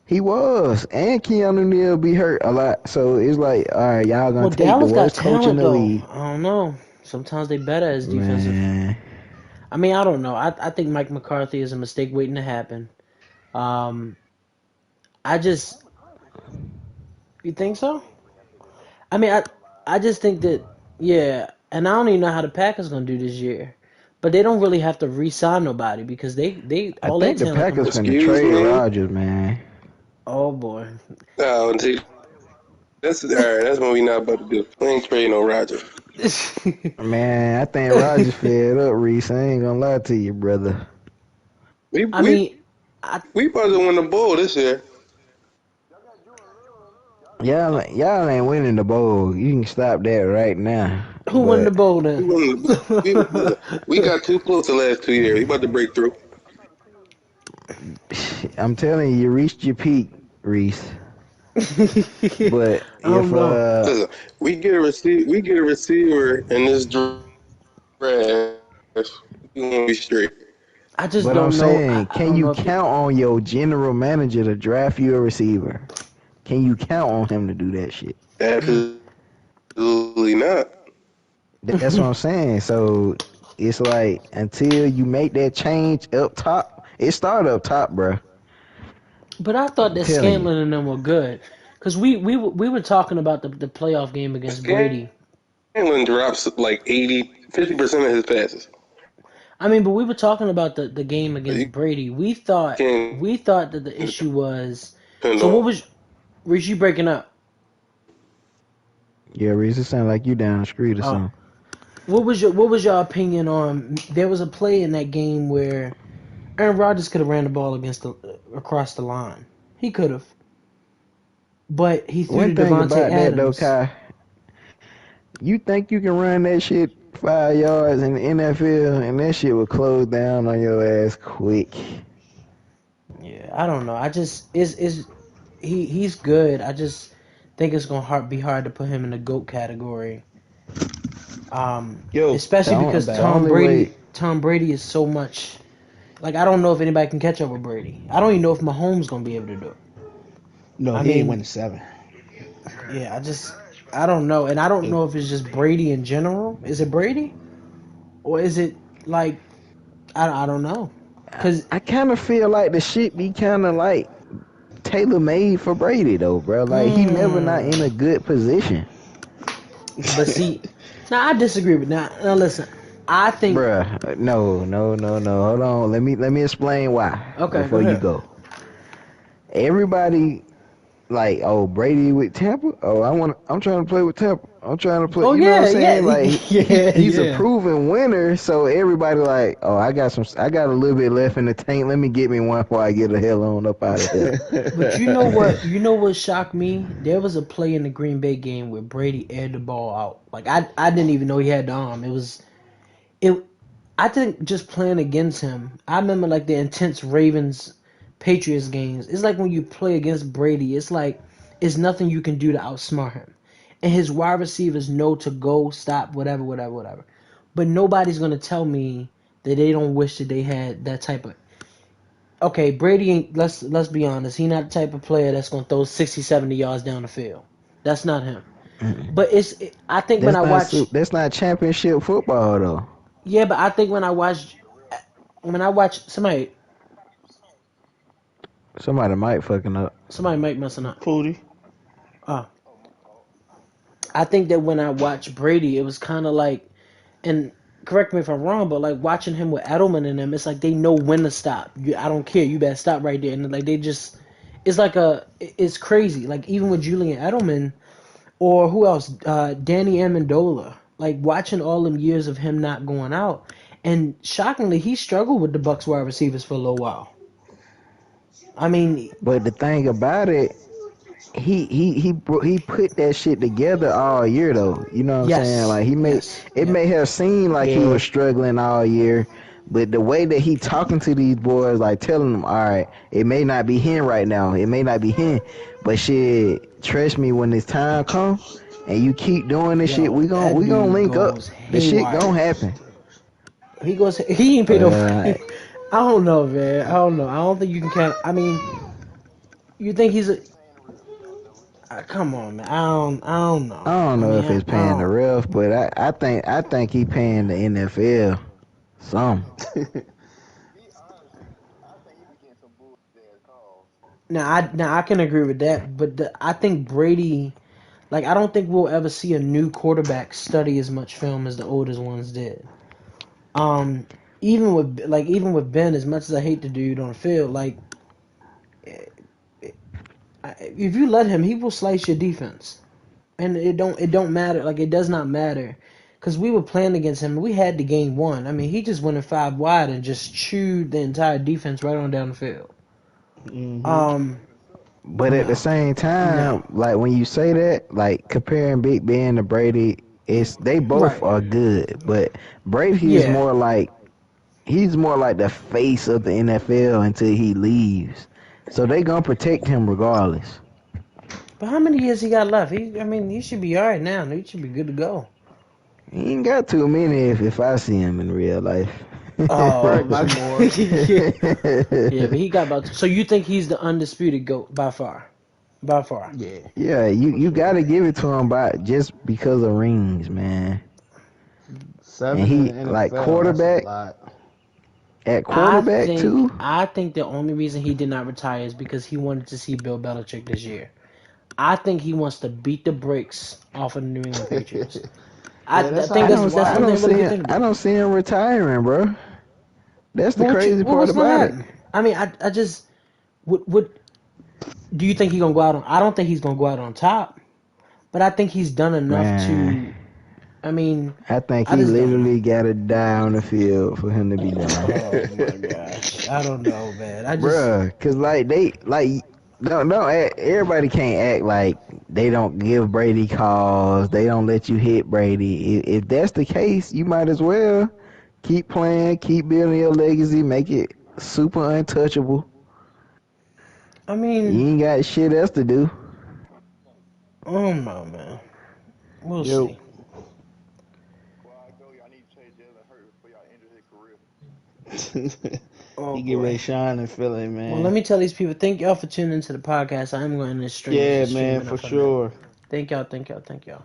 He was, and Keanu Neal be hurt a lot. So it's like, all right, y'all gonna Well, take the Dallas got worst coach in talent the though. league, I don't know. Sometimes they better as defensive. man. I mean, I don't know. I think Mike McCarthy is a mistake waiting to happen. Um, I just you think so? I mean, I just think that yeah, and I don't even know how the Packers gonna do this year. But they don't really have to re-sign nobody because they I all their think the talent Packers coming. finna Excuse trade me. Rodgers, man. Oh boy. Oh, see, that's all right. That's what we not about to do. We ain't trading no Roger. Man, I think Rodgers fed up, Reese. I ain't gonna lie to you, brother. We I we mean, I, we about to win the bowl this year. Y'all ain't winning the bowl. You can stop that right now. who won the But bowl We then? won. We got too close the last 2 years. We about to break through. I'm telling you, you reached your peak, Reese. But I don't if know. Listen, we get a receiver. We get a receiver in this draft. We gonna be straight. I just but I'm don't know. saying, I can don't you know if count on your general manager to draft you a receiver? Can you count on him to do that shit? Absolutely not. That's what I'm saying. So it's like until you make that change up top, it started up top, bro. But I thought I'm that telling you. Scanlon and them were good, because we were talking about the playoff game against Brady. Scanlon drops like 50% of his passes. I mean, but we were talking about the game You against Brady. can't We thought that the issue was. depend So on. what was Rich? You breaking up? Yeah, Reese, it sound like you down the street or something. What was your opinion on? There was a play in that game where Aaron Rodgers could have ran the ball across the line. He could have, but he threw One to thing Devontae about that though, Adams. Kai, you think you can run that shit 5 yards in the NFL and that shit will close down on your ass quick. Yeah, I don't know. I just he's good. I just think it's gonna be hard to put him in the GOAT category. Especially because Tom Brady is so much. Like, I don't know if anybody can catch up with Brady. I don't even know if Mahomes gonna be able to do it. No, he ain't winning 7. Yeah, I don't know, and I don't know if it's just Brady in general. Is it Brady, or is it like I don't know? Cause I kind of feel like the shit be kind of like tailor made for Brady though, bro. Like he never not in a good position. But see, now I disagree with that. Now listen, I think, Bruh, no. Hold on, let me explain why. Okay, before go you ahead. go. Everybody like, oh, Brady with Tampa. Oh, I'm trying to play with Tampa. I'm trying to play. Oh You know what I'm saying? yeah, Like he's a yeah. proven winner. So everybody like, oh, I got a little bit left in the tank. Let me get me one before I get the hell on up out of here. But you know what? You know what shocked me? There was a play in the Green Bay game where Brady aired the ball out. Like I didn't even know he had the arm. It. I think just playing against him. I remember like the intense Ravens Patriots games. It's like when you play against Brady. It's like it's nothing you can do to outsmart him. And his wide receivers know to go, stop, whatever. But nobody's gonna tell me that they don't wish that they had that type of. Okay, Brady ain't. Let's be honest. He not the type of player that's gonna throw 60, 70 yards down the field. That's not him. But I think when I watch. That's not championship football though. Yeah, but I think when I watch Somebody might fucking up. somebody might messing up. Pooty. Oh, I think that when I watch Brady, it was kind of like, and correct me if I'm wrong, but like watching him with Edelman and them, it's like they know when to stop. I don't care. You better stop right there. And like they just, it's crazy. Like even with Julian Edelman, or who else? Danny Amendola. Like watching all them years of him not going out, and shockingly, he struggled with the Bucs wide receivers for a little while. I mean, but the thing about it, he put that shit together all year though. You know what I'm saying? Like it may have seemed like he was struggling all year, but the way that he talking to these boys, like telling them, all right, it may not be him right now, it may not be him, but shit, trust me, when this time comes and you keep doing this shit, we gonna link up. The shit gonna happen. He ain't paid no. I don't know, man. I don't know. I don't think you can count. I mean, you think he's a. Come on, man. I don't know. I don't know if it's paying the ref, but I think he paying the NFL some. Now I can agree with that, but I think Brady, like I don't think we'll ever see a new quarterback study as much film as the oldest ones did. Even with Ben, as much as I hate the dude on the field, like if you let him, he will slice your defense, and it don't matter. Like it does not matter, because we were playing against him. We had the game won. I mean, he just went in 5 wide and just chewed the entire defense right on down the field. Mm-hmm. But at the same time, like when you say that, like comparing Big Ben to Brady, they both are good, but Brady is more like the face of the NFL until he leaves. So they gonna protect him regardless. But how many years he got left? He should be all right now. He should be good to go. He ain't got too many if I see him in real life. Oh, my God. Yeah, but he got about. So you think he's the undisputed GOAT by far? By far. Yeah. Yeah, you gotta give it to him just because of rings, man. 7 and he in the like NFL, quarterback. At quarterback too. I think the only reason he did not retire is because he wanted to see Bill Belichick this year. I think he wants to beat the brakes off of the New England Patriots. I don't see him retiring, bro. That's the crazy part about it. I mean, I just would. Do you think he's gonna go out on? I don't think he's gonna go out on top. but I think he's done enough to. I mean, I think I he just don't know. literally got to die on the field for him to be done. Oh my gosh, I don't know, man. Bruh, cause like everybody can't act like they don't give Brady calls, they don't let you hit Brady. If that's the case, you might as well keep playing, keep building your legacy, make it super untouchable. I You mean, ain't got shit else to do. I don't know, man. We'll Yo. see. Oh He get ready boy. to shine and Philly, man. Well, let me tell these people. Thank y'all for tuning into the podcast. I am going to stream. Yeah, This is man, streaming for up on that. sure. Thank y'all. Thank y'all. Thank y'all.